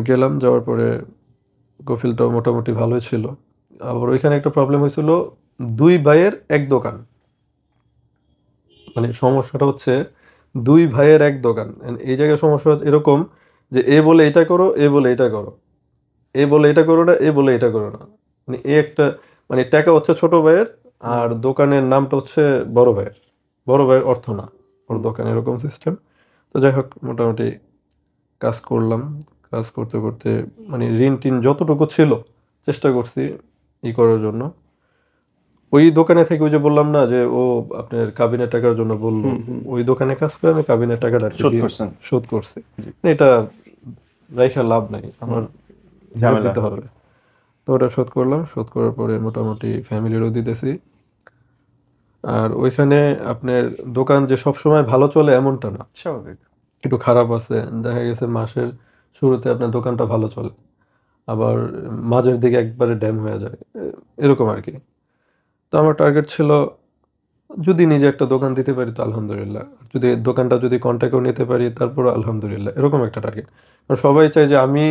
গেলাম। যাওয়ার পরে কফিলটাও মোটামুটি ভালোই ছিল। আবার ওইখানে একটা প্রবলেম হয়েছিল, 2 ভাইয়ের এক দোকান। মানে সমস্যাটা হচ্ছে 2 ভাইয়ের এক দোকান। And এই জায়গায় সমস্যা হচ্ছে এরকম যে এ বলে এটা করো, এ বলে এটা করো, এ বলে এটা করো না, এ বলে এটা করো না। মানে এ একটা, মানে টাকা হচ্ছে ছোট ভাইয়ের, আর দোকানের নামটা হচ্ছে বড় ভাইয়ের। বড় ভাইয়ের অর্থ না ওর দোকান, এরকম সিস্টেম। তো যাই হোক মোটামুটি কাজ করলাম। কাজ করতে করতে মানে ঋণ টিন যতটুকু ছিল চেষ্টা করছি করার জন্য। ওই দোকানে থেকে ওই যে বললাম না যে ও আপনার কাবিনের টাকার জন্য বললো, ওই দোকানে কাজ করে আমি কাবিনের টাকাটা আর কি শোধ করছেন? শোধ করছি। জি। এটা রাইখা লাভ নাই, আমার ভোট ঝামেলা দিতে হবে। হবে। তো ওটা শোধ করলাম। শোধ করার পরে মোটামুটি ফ্যামিলিরও দিতেছি। আর ওইখানে আপনার দোকান যে সবসময় ভালো চলে এমনটা না, স্বাভাবিক। একটু খারাপ আছে। দেখা গেছে মাসের শুরুতে আপনার দোকানটা ভালো চলে, আবার মাঝের দিকে একবারে ড্যাম হয়ে যায়, এরকম আর কি। তো আমার টার্গেট ছিল যদি নিজে একটা দোকান দিতে পারি তো আলহামদুলিল্লাহ, যদি দোকানটা যদি কন্ট্যাক্টও নিতে পারি তারপর আলহামদুলিল্লাহ, এরকম একটা টার্গেট। কারণ সবাই চায় যে আমি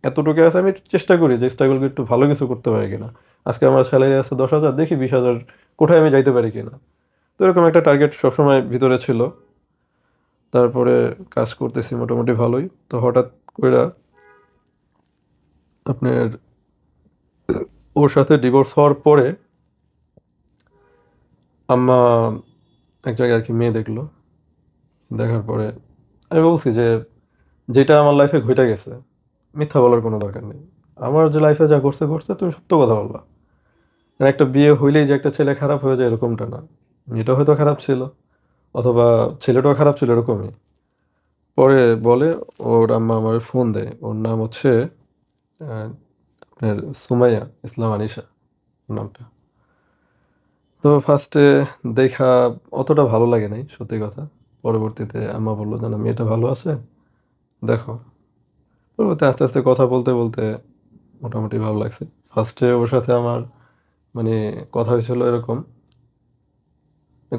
এতটুকু আছে, আমি চেষ্টা করি যে স্ট্রাগল একটু ভালো কিছু করতে পারি কিনা। আজকে আমার স্যালারি আছে 10,000, দেখি 20,000 কোথায় আমি যাইতে পারি কিনা। তো এরকম একটা টার্গেট সবসময় ভিতরে ছিল। তারপরে কাজ করতেছি মোটামুটি ভালোই। তো হঠাৎ করে আপনার ওর সাথে ডিভোর্স হওয়ার পরে আম্মা এক জায়গায় আর কি মেয়ে দেখলো। দেখার পরে আমি বলছি যে যেটা আমার লাইফে ঘটে গেছে মিথ্যা বলার কোনো দরকার নেই। আমার যে লাইফে যা ঘটছে ঘটছে, তুমি সত্য কথা বলবা। মানে একটা বিয়ে হইলেই যে একটা ছেলে খারাপ হয়ে যায় এরকমটা না। মেয়েটা হয়তো খারাপ ছিল, অথবা ছেলেটাও খারাপ ছিল, এরকমই। পরে বলে, ওর আম্মা আমার ফোন দেয়, ওর নাম হচ্ছে আহ, আপনার সুমাইয়া ইসলাম আনিশা ওর নামটা। তো ফার্স্টে দেখা অতটা ভালো লাগে নাই, সত্যি কথা। পরবর্তীতে আম্মা বললো যে না, মেয়েটা ভালো আছে, দেখো। পরবর্তী আস্তে আস্তে কথা বলতে বলতে মোটামুটি ভালো লাগছে। ফার্স্টে ওর সাথে আমার মানে কথা হয়েছিল এরকম,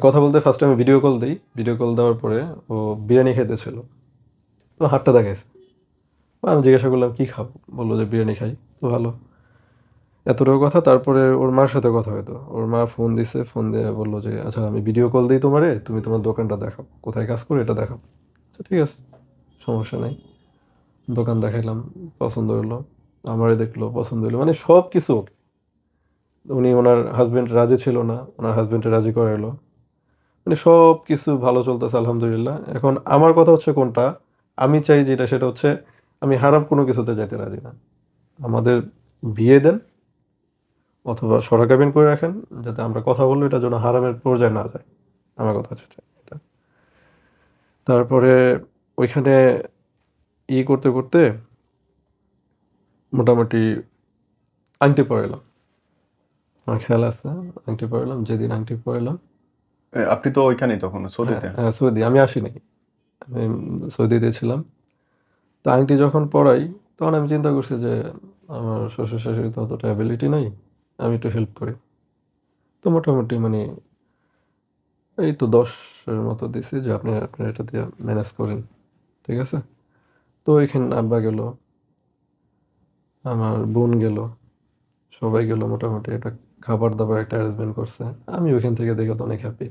কথা বলতে ফার্স্টে আমি ভিডিও কল দিই, ভিডিও কল দেওয়ার পরে ও বিরিয়ানি খেতেছিল, তো হাতটা দেখাইছে। আমি জিজ্ঞাসা করলাম কী খাবো, বললো যে বিরিয়ানি খাই। তো ভালো, এতটুকু কথা। তারপরে ওর মার সাথে কথা হতো, ওর মা ফোন দিছে, ফোন দিয়ে বললো যে আচ্ছা আমি ভিডিও কল দিই তোমারে, তুমি তোমার দোকানটা দেখাও, কোথায় কাজ করো এটা দেখাও। আচ্ছা ঠিক আছে, সমস্যা নেই। দোকান দেখাইলাম, পছন্দ হলো, আমারে দেখলো, পছন্দ হলো, মানে সব কিছু ওকে। উনি ওনার হাজবেন্ড রাজি ছিল না, ওনার হাজবেন্ডে রাজি করাইলো। মানে সব কিছু ভালো চলতেছে আলহামদুলিল্লাহ। এখন আমার কথা হচ্ছে কোনটা, আমি চাই যেটা সেটা হচ্ছে আমি হারাম কোনো কিছুতে যাইতে রাজি না। আমাদের বিয়ে দেন অথবা সরাকাবিন করে রাখেন, যাতে আমরা কথা বললে এটা যেন হারামের পর্যায়ে না যায়। আমার কথা হচ্ছে এটা। তারপরে ওইখানে করতে করতে মোটামুটি আংটি পরাইলাম। আমার খেয়াল আছে, আংটি পরাইলাম। যেদিন আংটি পরাইলাম, আপনি তো ওইখানেই তখন হ্যাঁ সৌদিতে। হ্যাঁ, সৌদি আমি আসি নাই, আমি সৌদিতে ছিলাম। তো আংটি যখন পরাই, তখন আমি চিন্তা করছি যে আমার শ্বশুর শাশুড়ি তো অতটা অ্যাবিলিটি নাই, আমি একটু হেল্প করি। তো মোটামুটি মানে এই তো 10-এর মতো দিছি যে আপনি আপনার এটা দিয়ে ম্যানেজ করেন, ঠিক আছে। তো ওইখানে আব্বা গেল, আমার বোন গেল, সবাই গেল। মোটামুটি একটা খাবার দাবার একটা অ্যারেঞ্জমেন্ট করছে। আমি ওইখান থেকে দেখে তো অনেক হ্যাপি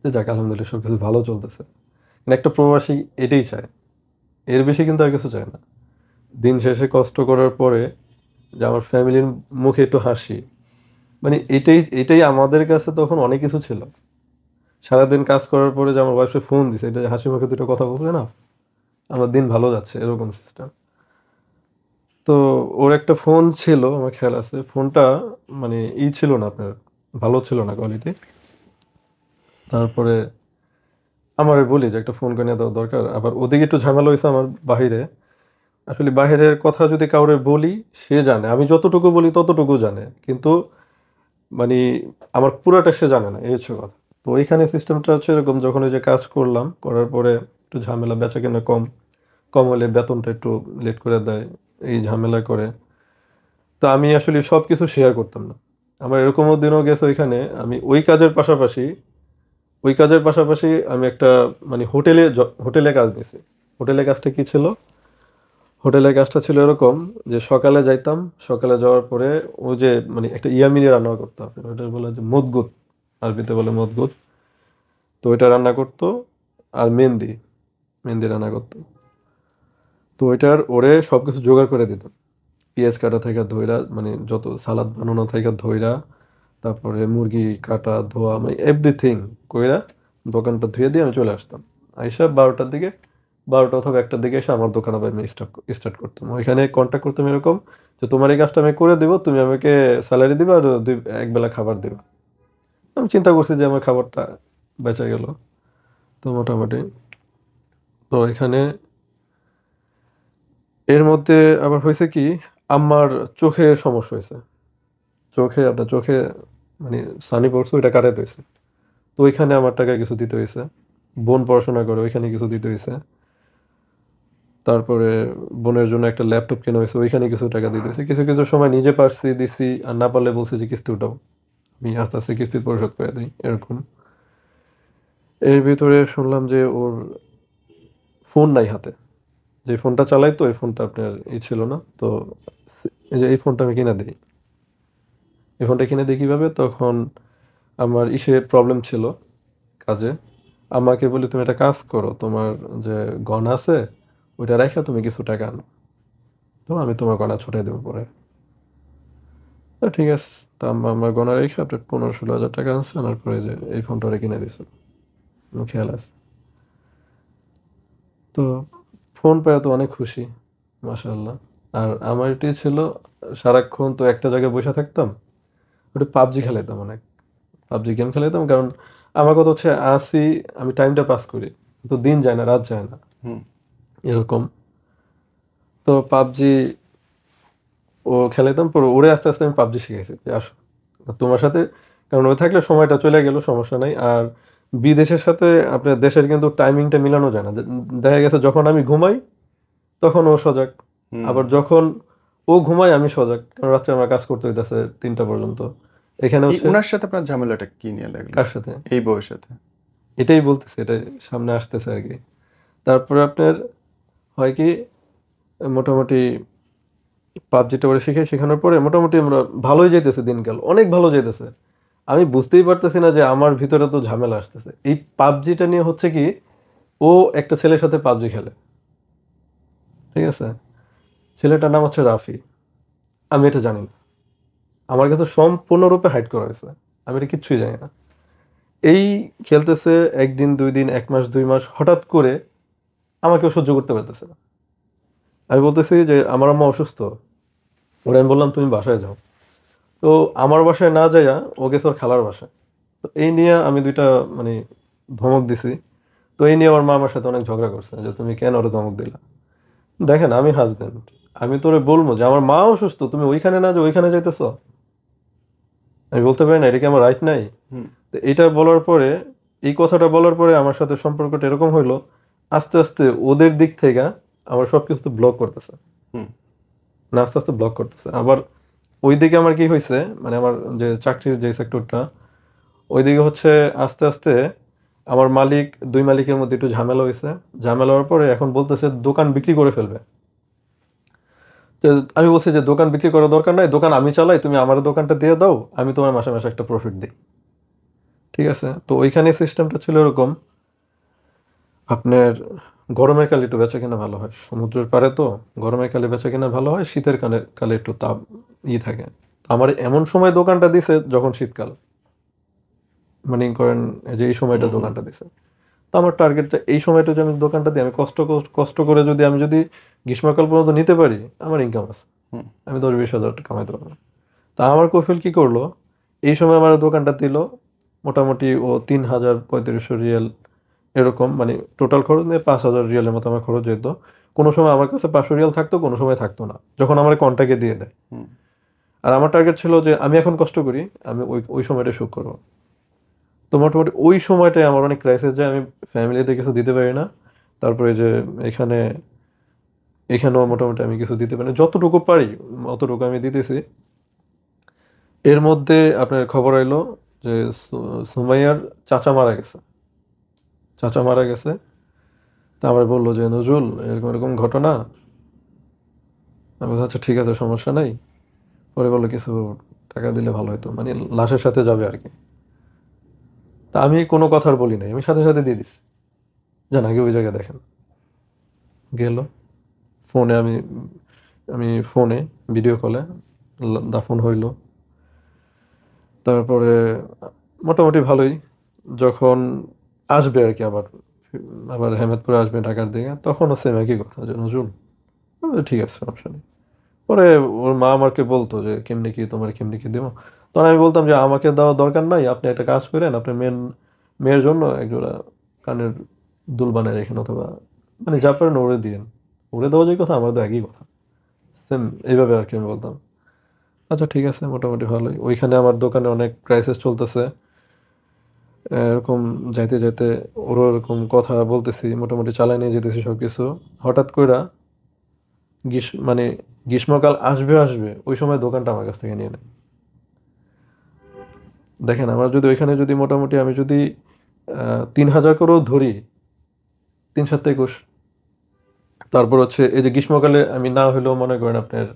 যে যাক আলহামদুলিল্লাহ সব কিছু ভালো চলতেছে। মানে একটা প্রবাসী এটাই চায়, এর বেশি কিন্তু আর কিছু চায় না। দিন শেষে কষ্ট করার পরে যে আমার ফ্যামিলির মুখে একটু হাসি, মানে এটাই এটাই আমাদের কাছে তখন অনেক কিছু ছিল। সারাদিন কাজ করার পরে যে আমার ওয়াইফে ফোন দিছে, এটা যে হাসি মুখে দুটো কথা বলছে না, আমার দিন ভালো যাচ্ছে, এরকম সিস্টেম। তো ওর একটা ফোন ছিল, আমার খেয়াল আছে, ফোনটা মানে ছিল না আপনার, ভালো ছিল না কোয়ালিটি। তারপরে আমারে বলি যে একটা ফোন কিনে দেওয়া দরকার। আবার ওদিকে একটু ঝামেলা হয়েছে আমার বাহিরে। আসলে বাহিরের কথা যদি কাউরে বলি, সে জানে, আমি যতটুকু বলি ততটুকু জানে, কিন্তু মানে আমার পুরাটা সে জানে না, এই হচ্ছে কথা। তো ওইখানে সিস্টেমটা হচ্ছে এরকম, যখন ওই যে কাজ করলাম, করার পরে একটু ঝামেলা, বেচা কেনা কম, কম হলে বেতনটা একটু লেট করে দেয়, এই ঝামেলা করে। তো আমি আসলে সব কিছু শেয়ার করতাম না। আমার এরকমও দিনও গেছে ওইখানে, আমি ওই কাজের পাশাপাশি আমি একটা মানে হোটেলে কাজ নিছি। হোটেলে কাজটা কি ছিল, হোটেলের কাজটা ছিল এরকম যে সকালে যাইতাম, সকালে যাওয়ার পরে ও যে মানে একটা ইয়ামিনী রান্না করতো, আপনার ওটা বলে যে মদগুত, আরবিতে বলে মদগুত। তো ওইটা রান্না করতো, আর মেহেন্দি, মেহেন্দি রান্না করতো। তো ওইটার ওরে সব কিছু জোগাড় করে দিত, পেঁয়াজ কাটা থেকে ধইরা, মানে যত সালাদ বানানো থেকে ধইরা, তারপরে মুরগি কাটা ধোয়া, মানে এভরিথিং কইরা দোকানটা ধুয়ে দিয়ে আমি চলে আসতাম। আইসা 12টার দিকে, 12টা অথবা 1টার দিকে এসে আমার দোকান আবার আমি স্টার্ট করতাম। ওইখানে কন্ট্যাক্ট করতাম এরকম যে তোমার এই কাজটা আমি করে দেবো, তুমি আমাকে স্যালারি দিবা আর এক বেলা খাবার দিবা। আমি চিন্তা করছি যে আমার খাবারটা বেঁচে গেল। তো মোটামুটি, তো এখানে এর মধ্যে আবার হয়েছে কি, আমার চোখে সমস্যা হয়েছে। আপনার চোখে মানে সানি পড়ছে, ওইটা কাটাতে হয়েছে। তো ওইখানে আমার টাকা কিছু দিতে হয়েছে। বোন পড়াশোনা করে, ওইখানে কিছু দিতে হয়েছে। তারপরে বোনের জন্য একটা ল্যাপটপ কেনা হয়েছে, ওইখানে কিছু টাকা দিতে হয়েছে। কিছু কিছু সময় নিজে পারছি, দিছি, আর না পারলে বলছে যে কিস্তি উঠাও, আমি আস্তে আস্তে কিস্তি পরিশোধ করে দিই, এরকম। এর ভিতরে শুনলাম যে ওর ফোন নাই হাতে, যে ফোনটা চালাইতো এই ফোনটা আপনার ছিল না। তো এই যে এই ফোনটা আমি কিনে দিই, এই ফোনটা কিনে দিই কীভাবে, তখন আমার প্রবলেম ছিল কাজে। আমাকে বলি তুমি একটা কাজ করো, তোমার যে গয়না আছে ওইটা রেখে তুমি কিছু টাকা আনো, তো আমি তোমার গয়না ছুটাই দেবো পরে। ঠিক আছে, তা আমার গোনা রেখে আপনার 15-16 হাজার টাকা আনছে, আনার পরে যে এই ফোনটা কিনে দিছে, আমার খেয়াল আছে। তো ফোন পেয়ে তো অনেক খুশি, মাশাআল্লাহ। আর আমার এটি ছিল, সারাক্ষণ তো একটা জায়গায় বসে থাকতাম, ওটা পাবজি খেলাইতাম অনেক, পাবজি গেম খেলাইতাম। কারণ আমার কথা হচ্ছে আসি, আমি টাইমটা পাস করি, তো দিন যায় না, রাত যায় না, হুম। এরকম। তো পাবজি ও খেলাইতাম, পরে ওরে আস্তে আস্তে আমি পাবজি শিখেছি যে আসো তোমার সাথে, কারণ ওই থাকলে সময়টা চলে গেল, সমস্যা নাই। আর বিদেশের সাথে আপনার দেশের কিন্তু টাইমিংটা মিলানো যায় না। দেখা গেছে যখন আমি ঘুমাই তখন ও সজাগ, হুম। আবার যখন ও ঘুমায় আমি সজাগ, কারণ রাত্রে আমার কাজ করতে হইতেছে 3টা পর্যন্ত। এখানে এই হচ্ছে উনার সাথে আপনার ঝামেলাটা কি নিয়ে লাগলো, কার সাথে, এই বউয়ের সাথে? এটাই বলতেছে, এটাই সামনে আসতেছে আর কি। তারপরে আপনার হয় কি, মোটামুটি পাবজিটা ওরা শেখানোর পরে মোটামুটি আমরা ভালোই যাইতেছে, দিনকাল অনেক ভালো যাইতেছে। আমি বুঝতেই পারতেছি না যে আমার ভিতরে তো ঝামেলা আসতেছে। এই পাবজিটা নিয়ে হচ্ছে কি, ও একটা ছেলের সাথে পাবজি খেলে, ঠিক আছে? ছেলেটার নাম হচ্ছে রাফি। আমি এটা জানি না, আমার কাছে সম্পূর্ণরূপে হাইড করা হয়েছে, আমি এটা কিচ্ছুই জানি না। এই খেলতেছে একদিন, 2 দিন, 1 মাস, 2 মাস, হঠাৎ করে আমাকে ও সহ্য করতে পারতেছে না। আমি বলতেছি যে আমার আম্মা অসুস্থ, ওরে আমি বললাম তুমি বাসায় যাও। তো আমার বাসায় না যাইয়া ও গেছে ওর খালার বাসায়। তো এই নিয়ে আমি 2টা মানে ধমক দিছি। তো এই নিয়ে আমার মা আমার সাথে অনেক ঝগড়া করছে যে তুমি কেন ওরে ধমক দিলা। দেখেন আমি হাজবেন্ড, আমি তোরে বলবো যে আমার মা অসুস্থ, তুমি ওইখানে না যে ওইখানে যাইতেছ, আমি বলতে পারি না? এটা কি আমার রাইট নাই? হুম। তো এটা বলার পরে, এই কথাটা বলার পরে আমার সাথে সম্পর্কটা এরকম হইলো, আস্তে আস্তে ওদের দিক থেকে আমার সবকিছু ব্লক করতেছে, হুম। না আস্তে আস্তে ব্লক করতেছে। আবার ওইদিকে আমার কি হয়েছে, মানে আমার যে চাকরির যে সেক্টরটা, ওইদিকে হচ্ছে আস্তে আস্তে আমার মালিক, 2 মালিকের মধ্যে একটু ঝামেলা হয়েছে। ঝামেলা হওয়ার পরে এখন বলতেছে দোকান বিক্রি করে ফেলবে। তো আমি বলছি যে দোকান বিক্রি করার দরকার নাই, দোকান আমি চালাই, তুমি আমার দোকানটা দিয়ে দাও, আমি তোমার মাসে মাসে একটা প্রফিট দিই, ঠিক আছে? তো ওইখানে সিস্টেমটা ছিল এরকম, আপনার গরমের কালে একটু বেচা কেনা ভালো হয়, সমুদ্রের পাড়ে তো গরমের কালে বেচা কেনা ভালো হয়, শীতের কালে কালে একটু তাপ থাকে। তো আমার এমন সময় দোকানটা দিছে যখন শীতকাল, মানে করেন এই যে এই সময়টা হুম। হুম। দোকানটা দিছে। তো আমার টার্গেটটা এই সময়টা যে আমি দোকানটা দিই, আমি কষ্ট করে যদি আমি যদি গ্রীষ্মকাল পর্যন্ত নিতে পারি, আমার ইনকাম আছে, হুম। আমি 10-20 হাজার টাকা কামাইতে পারবো। তা আমার কফিল কি করলো, এই সময় আমার দোকানটা দিল মোটামুটি ও 3,000-3,500 রিয়াল এরকম, মানে টোটাল খরচ নিয়ে 5,000 রিয়ালের মতো আমার খরচ যেত। কোনো সময় আমার কাছে 500 রিয়াল থাকতো, কোনো সময় থাকতো না, যখন আমার কন্টাক্টে দিয়ে দেয়। হুম। আর আমার টার্গেট ছিল যে আমি এখন কষ্ট করি, আমি ওই ওই সময়টা শোক করবো। তো মোটামুটি ওই সময়টায় আমার অনেক ক্রাইসিস যায়, আমি ফ্যামিলিতে কিছু দিতে পারি না। তারপরে যে এখানে, এখানেও মোটামুটি আমি কিছু দিতে পারি না, যতটুকু পারি অতটুকু আমি দিতেছি। এর মধ্যে আপনার খবর এলো যে সুমাইয়ার চাচা মারা গেছে, চাচা মারা গেছে। তা আমার বললো যে নজরুল এরকম এরকম ঘটনা। আমি বলছি আচ্ছা ঠিক আছে, সমস্যা নাই। পরে বললো কিছু টাকা দিলে ভালো হতো, মানে লাশের সাথে যাবে আর কি। তা আমি কোনো কথা আর বলি নাই, আমি সাথে সাথে দিয়ে দিছি, যান আগে ওই জায়গায় দেখেন। গেল, ফোনে আমি আমি ফোনে ভিডিও কলে দাফন হইল। তারপরে মোটামুটি ভালোই, যখন আসবে আর কি, আবার আবার হেমেদপুরে আসবে ঢাকার দিকে, তখনও সেম একই কথা যে নজরুল। আমি বলি, ঠিক আছে সমস্যা নেই। পরে ওর মা আমাকে বলতো যে কেমনি কি তোমার কেমনি কি দেবো, তখন আমি বলতাম যে আমাকে দেওয়া দরকার নাই, আপনি একটা কাজ করেন, আপনার মেয়ের জন্য একজোড়া কানের দুল বানিয়ে রেখেন, অথবা মানে যা পারেন ওরে দিয়েন, ওরে দেওয়া যায় কথা, আমার তো একই কথা, সেম এইভাবে আর কি আমি বলতাম। আচ্ছা ঠিক আছে, মোটামুটি ভালোই। ওইখানে আমার দোকানে অনেক ক্রাইসিস চলতেছে, এরকম যাইতে যাইতে ওরও এরকম কথা বলতেছি, মোটামুটি চালাই নিয়ে যেতেছি সব কিছু। হঠাৎ কইরা মানে গ্রীষ্মকাল আসবে আসবে ওই সময় দোকানটা আমার কাছ থেকে নিয়ে নেয়। দেখেন আমার যদি ওইখানে যদি মোটামুটি আমি যদি 3,000 করেও ধরি, 3-7-21, তারপর হচ্ছে এই যে গ্রীষ্মকালে আমি না হলেও মনে করেন আপনার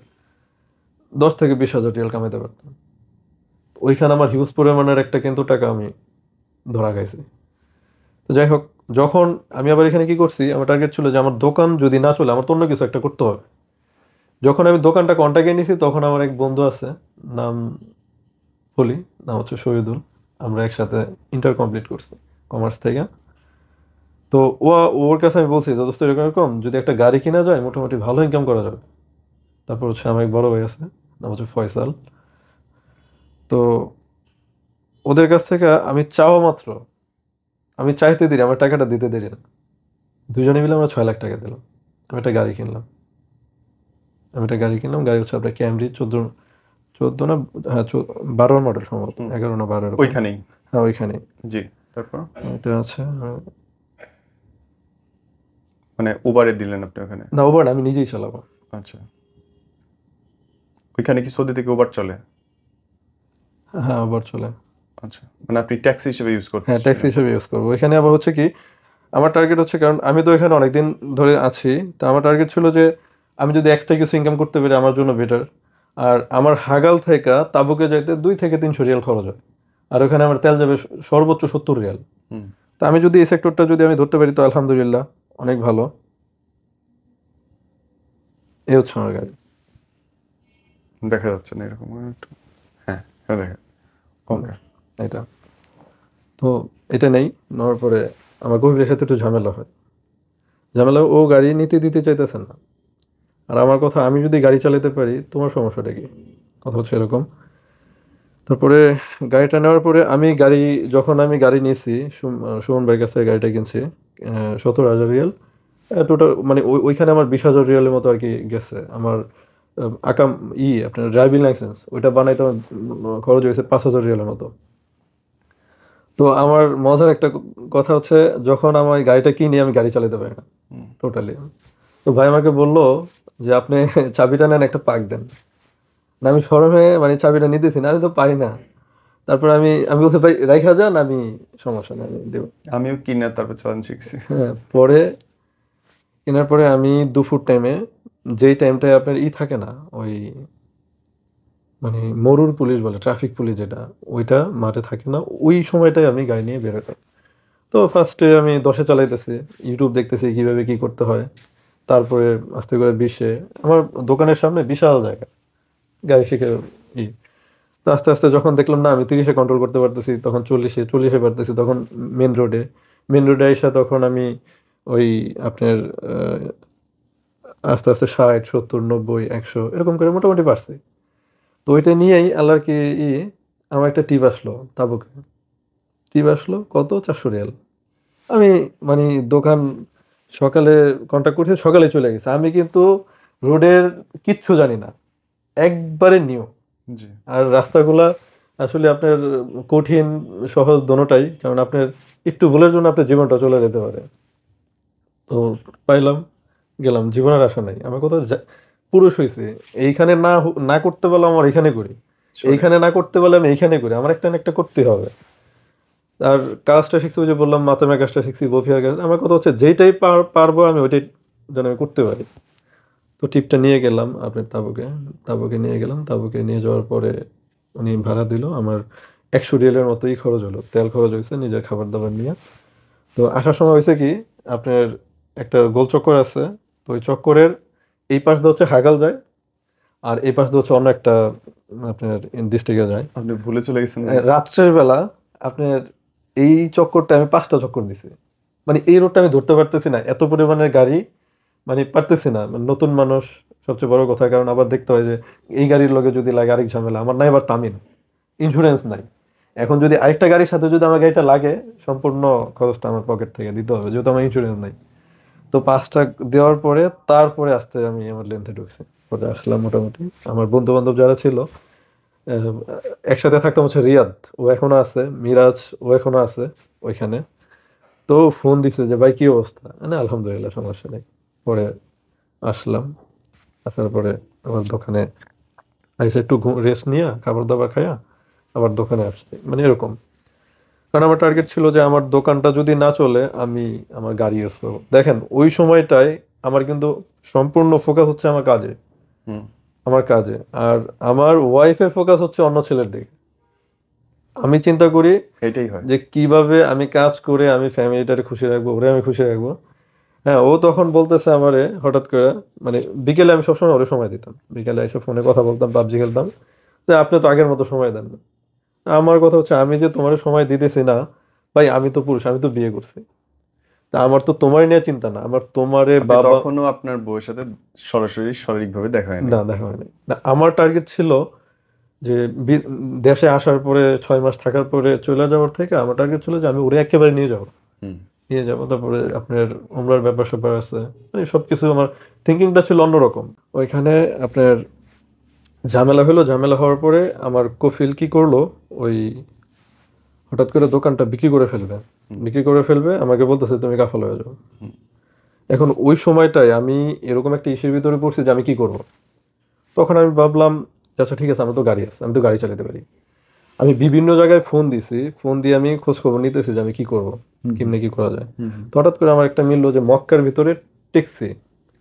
10 থেকে 20 হাজার রিয়াল কামাইতে পারতাম। ওইখানে আমার হিউজ পরিমাণের একটা কিন্তু টাকা আমি ধরা খাইছি। তো যাই হোক, যখন আমি আবার এখানে কি করছি, আমার টার্গেট ছিল যে আমার দোকান যদি না চলে, আমার তো অন্য কিছু একটা করতে হবে। যখন আমি দোকানটা কন্ট্যাক্টে নিয়েছি তখন আমার এক বন্ধু আছে, নাম বলি, নাম হচ্ছে শহীদুল। আমরা একসাথে ইন্টার কমপ্লিট করছি কমার্স থেকে। তো ওর কাছে আমি বলছি যে দোস্ত এরকম এরকম যদি একটা গাড়ি কিনা যায় মোটামুটি ভালো ইনকাম করা যাবে। তারপর হচ্ছে আমার এক বড় ভাই আছে, নাম হচ্ছে ফয়সাল। তো ওদের কাছ থেকে আমি চাওয়া মাত্র, আমি চাইতে দেরি, আমার টাকাটা দিতে দেরি না, দুজনে মিলে আমরা 6 লাখ টাকা দিলাম। আমি একটা গাড়ি কিনলাম। গাড়ি হচ্ছে আপনার ক্যামরি 14 না, হ্যাঁ 12 মডেল সম্ভবত, 11 না 12 এরকম। ওইখানেই? হ্যাঁ ওইখানে। জি, তারপর? এটা আছে মানে উবারে দিলেন আপনি ওখানে? না, ওভার না, আমি নিজেই চালাবো। আচ্ছা, ওইখানে কি সৌদি থেকে উবার চলে? হ্যাঁ ওভার চলে। আচ্ছা, মানে আপনি ট্যাক্সি হিসেবে ইউজ হ্যাঁ করতেছেন? ট্যাক্সি হিসেবে ইউজ করবো। এখানে আবার হচ্ছে কি, আমার টার্গেট হচ্ছে, কারণ আমি তো এখানে অনেকদিন ধরে আছি, তো আমার টার্গেট ছিল যে আমি যদি এক্সট্রা কিছু ইনকাম করতে পারি আমার জন্য বেটার। আর আমার হাগাল থেকে তাবুকে যাইতে 2 থেকে 300 রিয়াল খরচ হয়, আর ওখানে আমার তেল যাবে সর্বোচ্চ 70 রিয়াল। হুম। তো আমি যদি এই সেক্টরটা যদি আমি ধরতে পারি তো আলহামদুলিল্লাহ অনেক ভালো। এই হচ্ছে আমার গাড়ি। দেখা যাচ্ছে না এরকম একটু। হ্যাঁ, হ্যাঁ দেখা। ওকে। এটা তো এটা নেই, নেওয়ার পরে আমার গভীরের সাথে একটু ঝামেলা ও গাড়ি নিতে দিতে চাইতেছেন না। আর আমার কথা, আমি যদি গাড়ি চালাতে পারি তোমার সমস্যাটা কি, কথা হচ্ছে এরকম। তারপরে গাড়িটা নেওয়ার পরে যখন আমি গাড়ি নিয়েছি, সুমন ভাইয়ের কাছ থেকে গাড়িটা কিনছি 17,000 রিয়াল টোটাল, মানে ওইখানে আমার 20,000 রিয়ালের মতো আর কি গেছে। আমার আকাম আপনার ড্রাইভিং লাইসেন্স ওইটা বানাইতে আমার খরচ হয়েছে 5,000 রিয়ালের মতো। তো আমার মজার একটা কথা হচ্ছে, যখন আমার গাড়িটা কিনি আমি গাড়ি চালাতে পারি না টোটালি। তো ভাই আমাকে বললো যে আপনি চাবিটা নেন, একটা পাক দেন না। আমি শরমে মানে চাবিটা নিতেছি না, আমি তো পারি না। তারপর আমি আমি বলতে ভাই রাইখা যান, আমি সমস্যা নেই, আমি দেবো। আমিও কিনে তারপর চালান শিখছি। হ্যাঁ পরে কেনার পরে আমি দুপুর টাইমে, যেই টাইমটায় আপনার থাকে না ওই মানে মরুর পুলিশ বলে, ট্রাফিক পুলিশ যেটা, ওইটা মাঠে থাকে না, ওই সময়টায় আমি গাড়ি নিয়ে বেরোতাম। তো ফার্স্টে আমি 10-এ চালাইতেছি, ইউটিউব দেখতেছি কিভাবে কি করতে হয়। তারপরে আস্তে করে 20-এ, আমার দোকানের সামনে বিশাল জায়গা, গাড়ি শিখে ই তো আস্তে আস্তে যখন দেখলাম না আমি 30-এ কন্ট্রোল করতে পারতেছি, তখন 40-এ পারতেছি, তখন মেন রোডে এসে তখন আমি ওই আপনার আস্তে আস্তে 60, 70, 90, 100 এরকম করে মোটামুটি পারছি। তো ওইটা নিয়েই আল্লাহর কি আমার একটা টিপ আসলো কত, 400 রিয়াল। আমি মানে দোকান সকালে কন্ট্যাক্ট করছি, সকালে চলে গেছে। আমি কিন্তু রোডের কিচ্ছু জানি না, একবারে নিউ। জি। আর রাস্তাগুলা আসলে আপনার কঠিন সহজ দোনোটাই, কারণ আপনার একটু ভুলের জন্য আপনার জীবনটা চলে যেতে পারে। তো পাইলাম, গেলাম, জীবনের আশা নাই আমার কথা। পুরুষ হয়েছে, এইখানে না করতে পারলে আমার এখানে করি, এইখানে না করতে পারলে আমি এইখানে করি, আমার একটা না একটা করতে হবে। আর কাজটা শিখছি, ওই যে বললাম মাথামের কাজটা শিখছি, বফিয়ার কাজ। আমার কথা হচ্ছে যেইটাই পারবো আমি ওইটাই যেন আমি করতে পারি। তো টিপটা নিয়ে গেলাম আপনার তাবুকে নিয়ে গেলাম। তাবুকে নিয়ে যাওয়ার পরে উনি ভাড়া দিল, আমার 100 রিয়ালের মতোই খরচ হলো, তেল খরচ হয়েছে, নিজের খাবার দাবার নিয়ে। তো আসার সময় হয়েছে কি, আপনার একটা গোল চক্কর আছে, তো ওই চক্করের এই পাশ দিয়ে হচ্ছে হাগাল যায়, আর এই পাশ দিয়ে হচ্ছে অন্য একটা আপনার ডিস্ট্রিক্টে যায়। আপনি ভুলে চলে গেছেন? রাত্রের বেলা আপনার এই চক্করটা আমি 5টা চক্কর দিছি, মানে এই রোডটা আমি ধরতে পারতেছি না, এত পরিমাণের গাড়ি, মানে পারতেছি না। মানে নতুন মানুষ, সবচেয়ে বড় কথা, কারণ আবার দেখতে হয় যে এই গাড়ির লগে যদি লাগে আরেক ঝামেলা। আমার নাই আবার তামিল, ইন্স্যুরেন্স নাই। এখন যদি আরেকটা গাড়ির সাথে যদি আমার গাড়িটা লাগে, সম্পূর্ণ খরচটা আমার পকেট থেকে দিতে হবে, যেহেতু আমার ইন্স্যুরেন্স নাই। তো 5টা দেওয়ার পরে তারপরে আসতে আমি আমার লেন্থে ঢুকছি, পরে আসলাম মোটামুটি। আমার বন্ধু বান্ধব যারা ছিল, একসাথে থাকতাম হচ্ছে রিয়াদ, ও এখনো আছে, মিরাজ ও এখনো আছে ওইখানে। তো ফোন দিছে যে ভাই কি অবস্থা, না আলহামদুলিল্লাহ সমস্যা নেই। পরে আসলাম, আসার পরে আবার দোকানে এসে একটু রেস্ট নিয়ে খাবার দাবার খাইয়া আবার দোকানে আসছি, মানে এরকম। কারণ আমার টার্গেট ছিল যে আমার দোকানটা যদি না চলে আমি আমার গাড়ি ইউজ করবো। দেখেন ওই সময়টায় আমার কিন্তু সম্পূর্ণ ফোকাস হচ্ছে আমার কাজে, আর আমার ওয়াইফের ফোকাস হচ্ছে অন্য ছেলের দিকে। আমি চিন্তা করি এটাই হয়। যে কিভাবে আমি কাজ করে আমি ফ্যামিলিটারে খুশি রাখবো, ওরে আমি খুশি রাখবো। হ্যাঁ, ও তখন বলতেছে আমারে হঠাৎ করে, মানে বিকেলে আমি সবসময় ওরে সময় দিতাম, বিকেলে এসে ফোনে কথা বলতাম, পাবজি খেলতাম, যে আপনি তো আগের মতো সময় দেন না। আমার কথা হচ্ছে, আমি যে তোমার সময় দিতেছি না, ভাই আমি তো পুরুষ, আমি তো বিয়ে করছি, তা আমার তো তোমার নিয়ে চিন্তা না, আমার তোমারে আপনি বাবা। তখনও আপনার বউয়ের সাথে সরাসরি শারীরিকভাবে দেখা হয় নাই? না, দেখা হয়নি না, আমার টার্গেট ছিল যে দেশে আসার পরে 6 মাস থাকার পরে চলে যাওয়ার থেকে আমার টার্গেট ছিল যে আমি ওরে একেবারে নিয়ে যাবো, হুম। নিয়ে যাবো। তারপরে আপনার ওমরার ব্যাপার স্যাপার আছে, মানে সবকিছু আমার থিঙ্কিংটা ছিল অন্যরকম। ওইখানে আপনার ঝামেলা হলো, ঝামেলা হওয়ার পরে আমার কফিল কি করলো, ওই হঠাৎ করে দোকানটা বিক্রি করে ফেলবে, বিক্রি করে ফেলবে, আমাকে বলতেছে তুমি কাফাল হয়ে যাও। এখন ওই সময়টায় আমি এরকম একটা ইস্যুর ভিতরে পড়ছি যে আমি কি করব। তখন আমি ভাবলাম, আচ্ছা ঠিক আছে, আমার তো গাড়ি আছে, আমি তো গাড়ি চালাতে পারি। আমি বিভিন্ন জায়গায় ফোন দিছি, ফোন দিয়ে আমি খোঁজ খবর নিতেছি যে আমি কি করব, কেমনে কি করা যায়। তো হঠাৎ করে আমার একটা মিললো যে মক্কার ভিতরে ট্যাক্সি,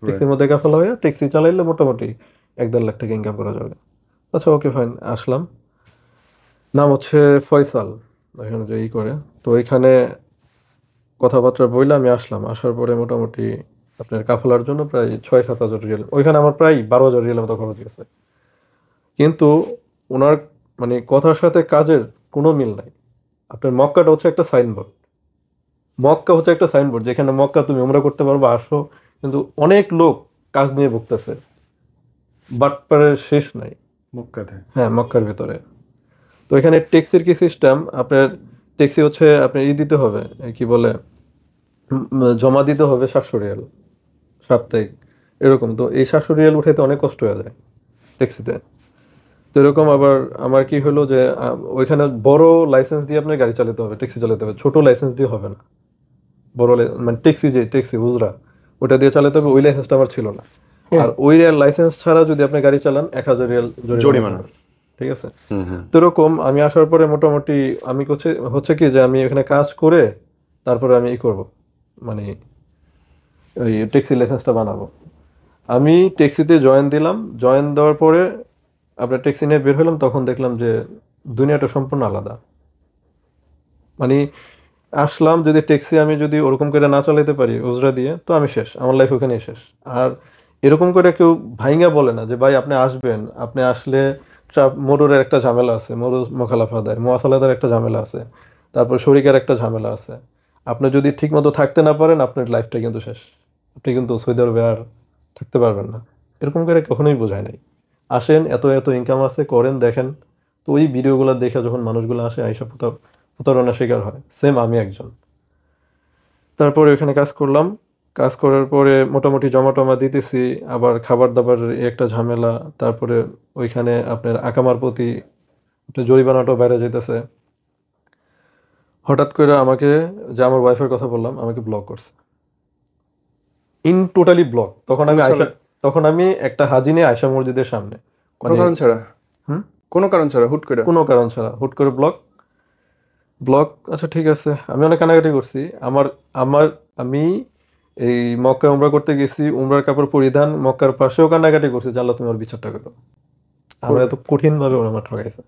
ট্যাক্সির মধ্যে কাফালা হয়ে ট্যাক্সি চালাইলে মোটামুটি 1-1.5 লাখ টাকা ইনকাম করা যাবে। আচ্ছা ওকে ফাইন, আসলাম। নাম হচ্ছে ফয়সাল, এখানে যে ই করে। তো ওইখানে কথাবার্তা বইলে আমি আসলাম, আসার পরে মোটামুটি আপনার কাফলার জন্য প্রায় 6-7 হাজার রিয়াল, ওইখানে আমার প্রায় 12 হাজার রিয়াল মতো খরচ গেছে। কিন্তু ওনার মানে কথার সাথে কাজের কোনো মিল নাই। আপনার মক্কাটা হচ্ছে একটা সাইনবোর্ড, মক্কা হচ্ছে একটা সাইনবোর্ড, যেখানে মক্কা তুমি উমরা করতে পারবো, আসো। কিন্তু অনেক লোক কাজ নিয়ে ভুগতেছে, বাটপারের শেষ নাই। মক্কাতে? হ্যাঁ, মক্কার ভিতরে। তো এখানে ট্যাক্সির কি সিস্টেম, আপনার ট্যাক্সি হচ্ছে আপনার দিতে হবে, কি বলে, জমা দিতে হবে 700 রিয়াল সাপ্তাহিক, এরকম। তো এই 700 রিয়াল উঠাইতে অনেক কষ্ট হয়ে যায় ট্যাক্সিতে। তো এরকম আবার আমার কি হলো যে ওইখানে বড় লাইসেন্স দিয়ে আপনার গাড়ি চালাতে হবে, ট্যাক্সি চালাতে হবে, ছোট লাইসেন্স দিয়ে হবে না। বড় মানে ট্যাক্সি, যে ট্যাক্সি উজরা, ওটা দিয়ে চালাতে হবে, ওই লাইসেন্সটা আমার ছিল না। আর ওই লাইসেন্স ছাড়া যদি আপনি গাড়ি চালান 1000 রিয়াল জরিমানা জরিমানা? পড়বে। ঠিক আছে। হুম হুম। তো এরকম আমি আসার পরে মোটামুটি আমি হচ্ছে হচ্ছে কি যে আমি এখানে কাজ করে তারপরে আমি ই করবো, মানে ওই ট্যাক্সি লাইসেন্সটা বানাবো। আমি ট্যাক্সিতে জয়েন দিলাম, জয়েন দেওয়ার পরে আপনার ট্যাক্সি নিয়ে বের হলাম, তখন দেখলাম যে দুনিয়াটা সম্পূর্ণ আলাদা। মানে আসলাম, যদি ট্যাক্সি আমি যদি ওরকম করে না চালাতে পারি উজরা দিয়ে, তো আমি শেষ, আমার লাইফ ওখানেই শেষ। আর এরকম করে কেউ ভাইঙ্গা বলে না যে ভাই আপনি আসবেন, আপনি আসলে মোটরের একটা ঝামেলা আছে, মোটর মোখালাফা দেয়, মোয়াসালাদার একটা ঝামেলা আছে, তারপর শরিকের একটা ঝামেলা আছে। আপনি যদি ঠিক মতো থাকতে না পারেন, আপনার লাইফটা কিন্তু শেষ, আপনি কিন্তু সৌদি আরবে আর থাকতে পারবেন না। এরকম করে কখনোই বোঝায় নাই। আসেন, এত এত ইনকাম আছে, করেন, দেখেন। তো ওই ভিডিওগুলো দেখে যখন মানুষগুলো আসে, আইসা প্রতারণার শিকার হয়, সেম আমি একজন। তারপরে ওখানে কাজ করলাম, কাজ করার পরে মোটামুটি জমা টমা দিতেছি, আবার খাবার দাবার একটা ঝামেলা। তারপরে ওইখানে আপনার আকামার প্রতি একটা জরিমানাটাও বাইরে যেতেছে। হঠাৎ করে আমাকে, যে আমার ওয়াইফের কথা বললাম, আমাকে ব্লক করছে, ইন টোটালি ব্লক। তখন কোনো আমি আয়সা, ছাড়া? তখন আমি একটা হাজি নিয়ে আয়সা মসজিদের সামনে, কোনো মানে কারণ ছাড়া? হুম, কোনো কারণ ছাড়া হুট করে? কোনো কারণ ছাড়া হুট করে ব্লক। ব্লক, আচ্ছা ঠিক আছে, আমি অনেক কানাকাটি করছি। আমার আমার আমি এই মক্কা উমরা করতে গেছি, উমরার কাপড় পরিধান, মক্কার পাশেও কান্নাকাটি করছি যে আল্লাহ তুমি আমার বিচারটা করো, আমরা করবে? এত কঠিন ভাবে ওরা আমার ঠকাইছে।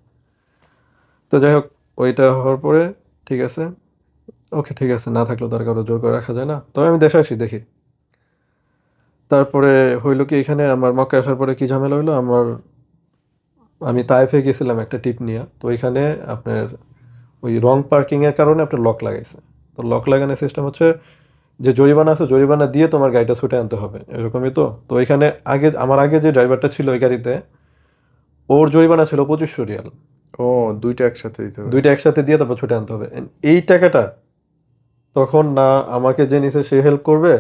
তো যাই হোক, ওইটা হওয়ার পরে ঠিক আছে, ওকে ঠিক আছে, না থাকলেও তার কারো জোর করে রাখা যায় না, তবে আমি দেশে আসি দেখি। তারপরে হইলো কি, এখানে আমার মক্কা আসার পরে কি ঝামেলা হইলো, আমি তাইফে গেছিলাম একটা টিপ নিয়ে, তো ওইখানে আপনার ওই রং পার্কিং এর কারণে আপনার লক লাগাইছে। তো লক লাগানোর সিস্টেম হচ্ছে যে জরিমানা আছে, জরিমানা দিয়ে তোমার গাড়িটা ছুটে আনতে হবে, এরকমই। তো তো এখানে আগে আমার আগে যে ড্রাইভারটা ছিল ওই গাড়িতে, ওর জরিমানা ছিল 2500 রিয়াল। ও, দুইটা একসাথে দিতে হবে? দুইটা একসাথে দিয়ে তারপর ছুটে আনতে হবে। And এই টাকাটা তখন না আমাকে যে নিছে সে হেল্প করবে,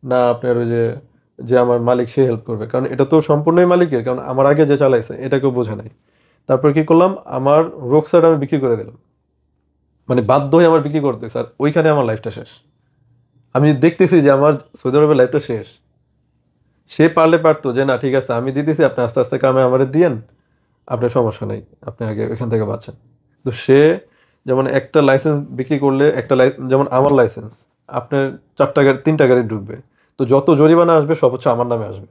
না আপনার ওই যে, যে আমার মালিক সে হেল্প করবে, কারণ এটা তো সম্পূর্ণই মালিকের, কারণ আমার আগে যে চালাইছে এটাকেও বোঝে নাই। তারপর কি করলাম, আমার রোকসার আমি বিক্রি করে দিলাম, মানে বাধ্য হয়ে আমার বিক্রি করতে, স্যার ওইখানে আমার লাইফটা শেষ। আমি দেখতেছি যে আমার সৌদি আরবের লাইফটা শেষ। সে পারলে পারতো যে না ঠিক আছে আমি দিতেছি, আপনি আস্তে আস্তে কামে আমারে দিয়েন, আপনার সমস্যা নেই, আপনি আগে ওইখান থেকে বাঁচেন। তো সে যেমন একটা লাইসেন্স বিক্রি করলে, একটা যেমন আমার লাইসেন্স, আপনার 4টা গাড়ি 3টা গাড়ি ঢুকবে, তো যত জরিমানা আসবে সব হচ্ছে আমার নামে আসবে।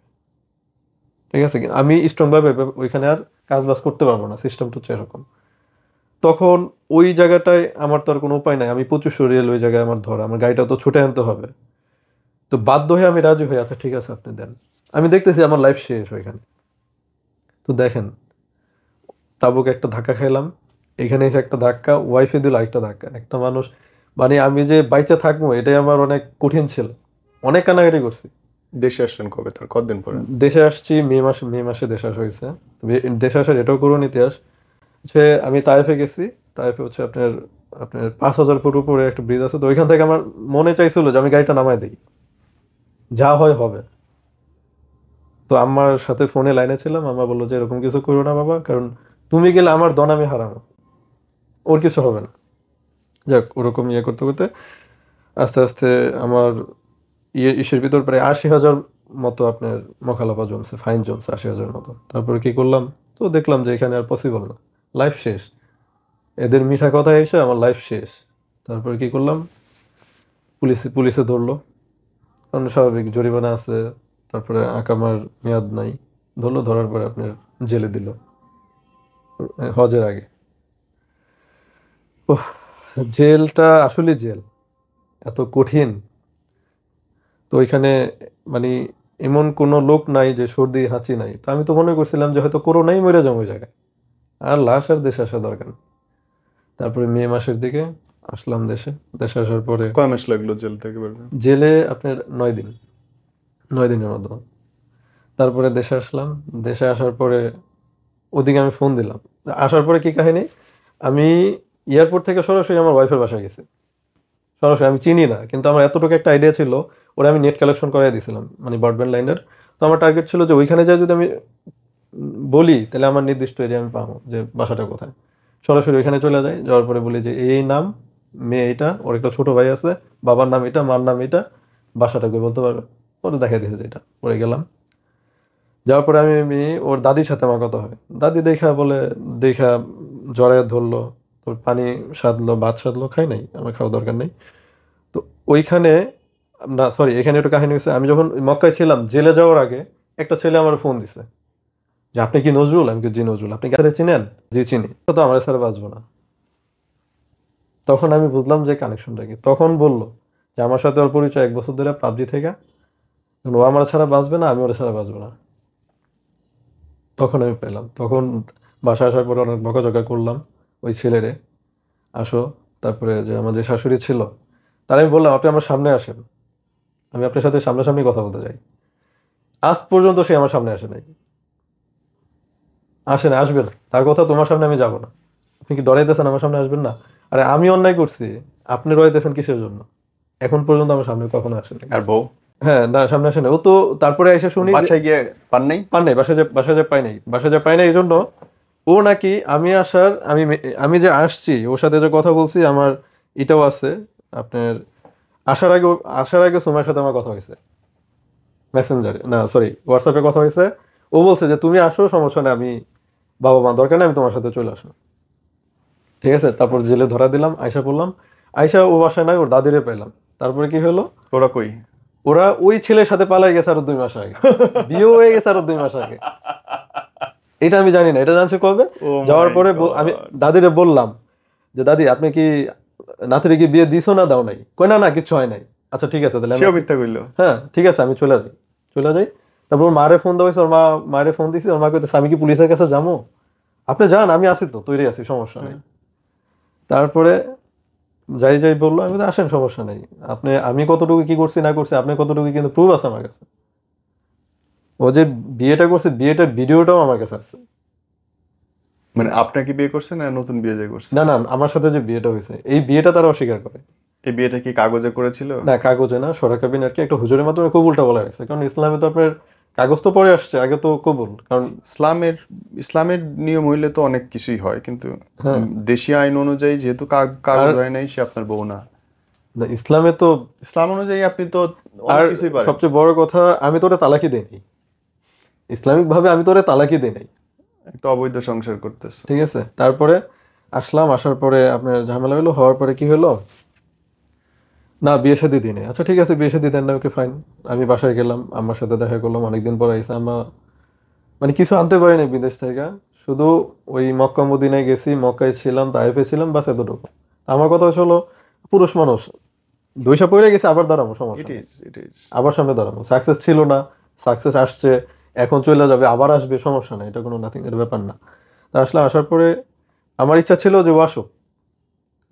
ঠিক আছে, আমি স্ট্রং ভাবে ওইখানে আর কাজ বাজ করতে পারবো না, সিস্টেমটা হচ্ছে এরকম। তখন ওই জায়গাটায় আমার তো আর কোনো উপায় নাই, আমি 2500 রিয়াল ওই জায়গায় আমার ধরা, আমার গাড়িটা তো ছুটে আনতে হবে। তো তো বাধ্য হয়ে আমি রাজি হই, আচ্ছা ঠিক আছে আপনি দেন। আমি দেখতেছি আমার লাইফ শেষ ওইখানে। তো দেখেন, তাবুক একটা ধাক্কা খাইলাম, এখানে এসে একটা ধাক্কা, ওয়াইফে দিল আরেকটা ধাক্কা। একটা মানুষ, মানে আমি যে বাইচা থাকবো এটাই আমার অনেক কঠিন ছিল, অনেক কান্নাকাটি করছি। দেশে আসলেন কবে, তার কতদিন পরে? দেশে আসছি মে মাসে দেশে আসা হয়েছে। তবে দেশে আসার এটাও করুন ইতিহাস হচ্ছে, আমি তায়েফে গেছি। তায়েফে হচ্ছে আপনার আপনার 5,000 ফুট উপরে একটা ব্রিজ আছে, তো ওইখান থেকে আমার মনে চাইছিল যে আমি গাড়িটা নামাই দিই, যা হয় হবে। তো আম্মার সাথে ফোনে লাইনে ছিলাম, আম্মা বললো যে এরকম কিছু করো না বাবা, কারণ তুমি গেলে আমার দন আমি হারাবো, ওর কিছু হবে না। যাক, ওরকম ইয়ে করতে করতে আস্তে আস্তে আমার ইসের ভিতর প্রায় 80,000 মতো আপনার মখালাপা জমছে, ফাইন জমছে 80,000 মতো। তারপরে কি করলাম, তো দেখলাম যে এখানে আর পসিবল না, লাইফ শেষ। এদের মিঠা কথা এসে আমার লাইফ শেষ। তারপরে কি করলাম, পুলিশে ধরলো, কারণ স্বাভাবিক জরিমানা আছে, তারপরে আকামার মেয়াদ নাই। ধরলো, ধরার পরে আপনার জেলে দিল হজের আগে। ওহ, জেলটা আসলে জেল এত কঠিন। তো ওইখানে মানে এমন কোনো লোক নাই যে সর্দি হাঁচি নাই, তো আমি তো মনে করছিলাম যে হয়তো করোনাই মরে যাবো ওই জায়গায়, আর লাশ আর দেশে আসা দরকার নেই। তারপরে মে মাসের দিকে আসলাম দেশে। দেশে আসার পরে কয় মাস লাগলো জেল থেকে বেরোতে? জেলে আপনার 9 দিন, 9 দিনের মতো। তারপরে দেশে আসলাম। দেশে আসার পরে ওদিকে আমি ফোন দিলাম। আসার পরে কি কাহিনী, আমি এয়ারপোর্ট থেকে সরাসরি আমার ওয়াইফের বাসায় গেছি। সরাসরি, আমি চিনি না, কিন্তু আমার এতটুকু একটা আইডিয়া ছিল, ওরা আমি নেট কালেকশন করাই দিয়েছিলাম, মানে ব্রডব্যান্ড লাইনের। তো আমার টার্গেট ছিল যে ওইখানে যাই যদি আমি বলি, তাহলে আমার নির্দিষ্ট এরিয়া আমি পাবো যে বাসাটা কোথায়। সরাসরি ওইখানে চলে যাই, যাওয়ার পরে বলি যে এই নাম, মেয়ে এটা, ওর একটা ছোট ভাই আছে, বাবার নাম এটা, মার নাম এটা, বাসাটা কই বলতে পারবে? পরে দেখা দিয়েছে যেটা, পরে গেলাম। যাওয়ার পরে আমি ওর দাদির সাথে আমার কথা হয়। দাদি দেখা বলে, দেখা জড়ায় ধরলো, তোর পানি সাধলো, ভাত সাধলো, খাই নাই, আমার খাওয়া দরকার নেই। তো ওইখানে, না সরি, এখানে একটু কাহিনী হয়েছে। আমি যখন মক্কায় ছিলাম জেলে যাওয়ার আগে, একটা ছেলে আমার ফোন দিছে যে আপনি কি নজরুল? আমি কি জি নজরুল। আপনি কি চিনেন? জি চিনি। তো আমার স্যার বাঁচবো না। তখন আমি বুঝলাম যে কানেকশনটা কি। তখন বললো যে আমার সাথে ওর পরিচয় 1 বছর ধরে পাবজি থেকে, ও আমার ছাড়া বাঁচবে না, আমি ওর ছাড়া বাঁচবো না। তখন আমি পেলাম। তখন বাসায় আসার পরে অনেক বকাঝকা করলাম ওই ছেলেরে, আসো। তারপরে যে আমার যে শাশুড়ি ছিল, তার আমি বললাম আপনি আমার সামনে আসেন, আমি আপনার সাথে সামনাসামনি কথা বলতে চাই। আজ পর্যন্ত সে আমার সামনে আসে নাই, আসে না, আসবে না। তার কথা, তোমার সামনে আমি যাব না। আপনি কি ডরাইতেছেন আমার সামনে আসবেন না? আরে আমি অন্যায় করছি, আপনি ডরাইতেছেন কিসের জন্য? এখন পর্যন্ত আমার সামনে কখনো আসে নাই। আর বউ? হ্যাঁ, না সামনে আসে না। ও তো তারপরে এসে শুনি বাসায় গিয়ে পান নাই? পান নাই, বাসায় যে পাই নাই, বাসায় যে পাই নাই এই জন্য ও নাকি আমি আসার, আমি যে আসছি ওর সাথে যে কথা বলছি, আমার এটাও আছে আপনার। আসার আগে সময়ের সাথে আমার কথা হয়েছে মেসেঞ্জারে, না সরি হোয়াটসঅ্যাপে কথা হয়েছে। ও বলছে যে তুমি আসো, সমস্যা নেই, আমি বাবা মা দরকার নেই, আমি তোমার সাথে চলে আসবো। ঠিক আছে। তারপর জেলে ধরা দিলাম, আয়সা পড়লাম। আয়সা ও বাসায় নাই, ওর দাদিরে পেলাম। তারপরে কি হলো, ওরা কই? ওরা ওই ছেলের সাথে পালাই গেছে আরো 2 মাস আগে, বিয়ে হয়ে গেছে আরো 2 মাস আগে। এটা আমি জানি না, এটা জানছি কবে। Oh যাওয়ার my পরে God! আমি দাদিরে বললাম যে দাদি আপনি কি নাতিরে কি বিয়ে দিছো না দাও নাই? কই না না কিচ্ছু হয় নাই। আচ্ছা ঠিক আছে তাহলে সেও মিথ্যা কইলো? হ্যাঁ ঠিক আছে আমি চলে যাই। তারপর ওর মারে ফোন দেওয়া হয়েছে, ওর মারে ফোন দিছি, ওর মা কইতেছে আমি কি পুলিশের কাছে যাবো? আপনি যান, আমি আছি তো, তৈরি আছি, সমস্যা নেই। তারপরে যাই বললো, আমি বলছি, আসেন সমস্যা নেই, আমি কতটুকু কি করছি না করছি, আপনি কতটুকু কিন্তু প্রুফ আছে আমার কাছে। ও যে বিয়েটা করছে, বিয়েটার ভিডিওটাও আমার কাছে আছে। মানে আপনাকে বিয়ে করছে না নতুন বিয়ে যে করছে? না না, আমার সাথে যে বিয়েটা হয়েছে, এই বিয়েটা তারা অস্বীকার করে। এই বিয়েটা কি কাগজে করেছিল? না কাগজে না, সরাকাবিন আর কি, একটা হুজুরের মাধ্যমে কবুলটা বলা রাখছে। কারণ ইসলামে তো আপনার কাগজ তো পরে আসছে, আগে তো কবুল। কারণ ইসলামের নিয়ম হইলে তো অনেক কিছুই হয়, কিন্তু হ্যাঁ, দেশীয় আইন অনুযায়ী যেহেতু কাগজ হয় নাই, সে আপনার বউ না। না, ইসলামে তো, ইসলাম অনুযায়ী আপনি তো আর অনেক কিছুই পারেন। সবচেয়ে বড় কথা, আমি তোরে তালাকি দেই নাই, ইসলামিক ভাবে আমি তোরে তালাকি দেই নাই। একটা অবৈধ সংসার করতেছে। ঠিক আছে। তারপরে আসলাম, আসার পরে আপনার ঝামেলা হলো, হওয়ার পরে কি হলো, না বিয়ে শাদী দিই নাই। আচ্ছা ঠিক আছে, বিয়ে শাদী দেন না, ওকে ফাইন। আমি বাসায় গেলাম, আমার সাথে দেখা করলাম, অনেকদিন পর আইসা আম্মা, মানে কিছু আনতে পারিনি বিদেশ থেকে, শুধু ওই মক্কা মদিনায় গেছি, মক্কায় ছিলাম, তাইফে ছিলাম, বাস এতটুকু। আমার কথা হলো পুরুষ মানুষ, দুইশো পড়ে গেছে, আবার দাঁড়াবো, সমস্যা ইট নেই। ইজ ইট ইজ আবার সামনে দাঁড়াবো, সাকসেস ছিল না, সাকসেস আসছে, এখন চলে যাবে, আবার আসবে, সমস্যা নেই, এটা কোনো নাথিং এর ব্যাপার না। তা আসলে আসার পরে আমার ইচ্ছা ছিল যে ও আসুক,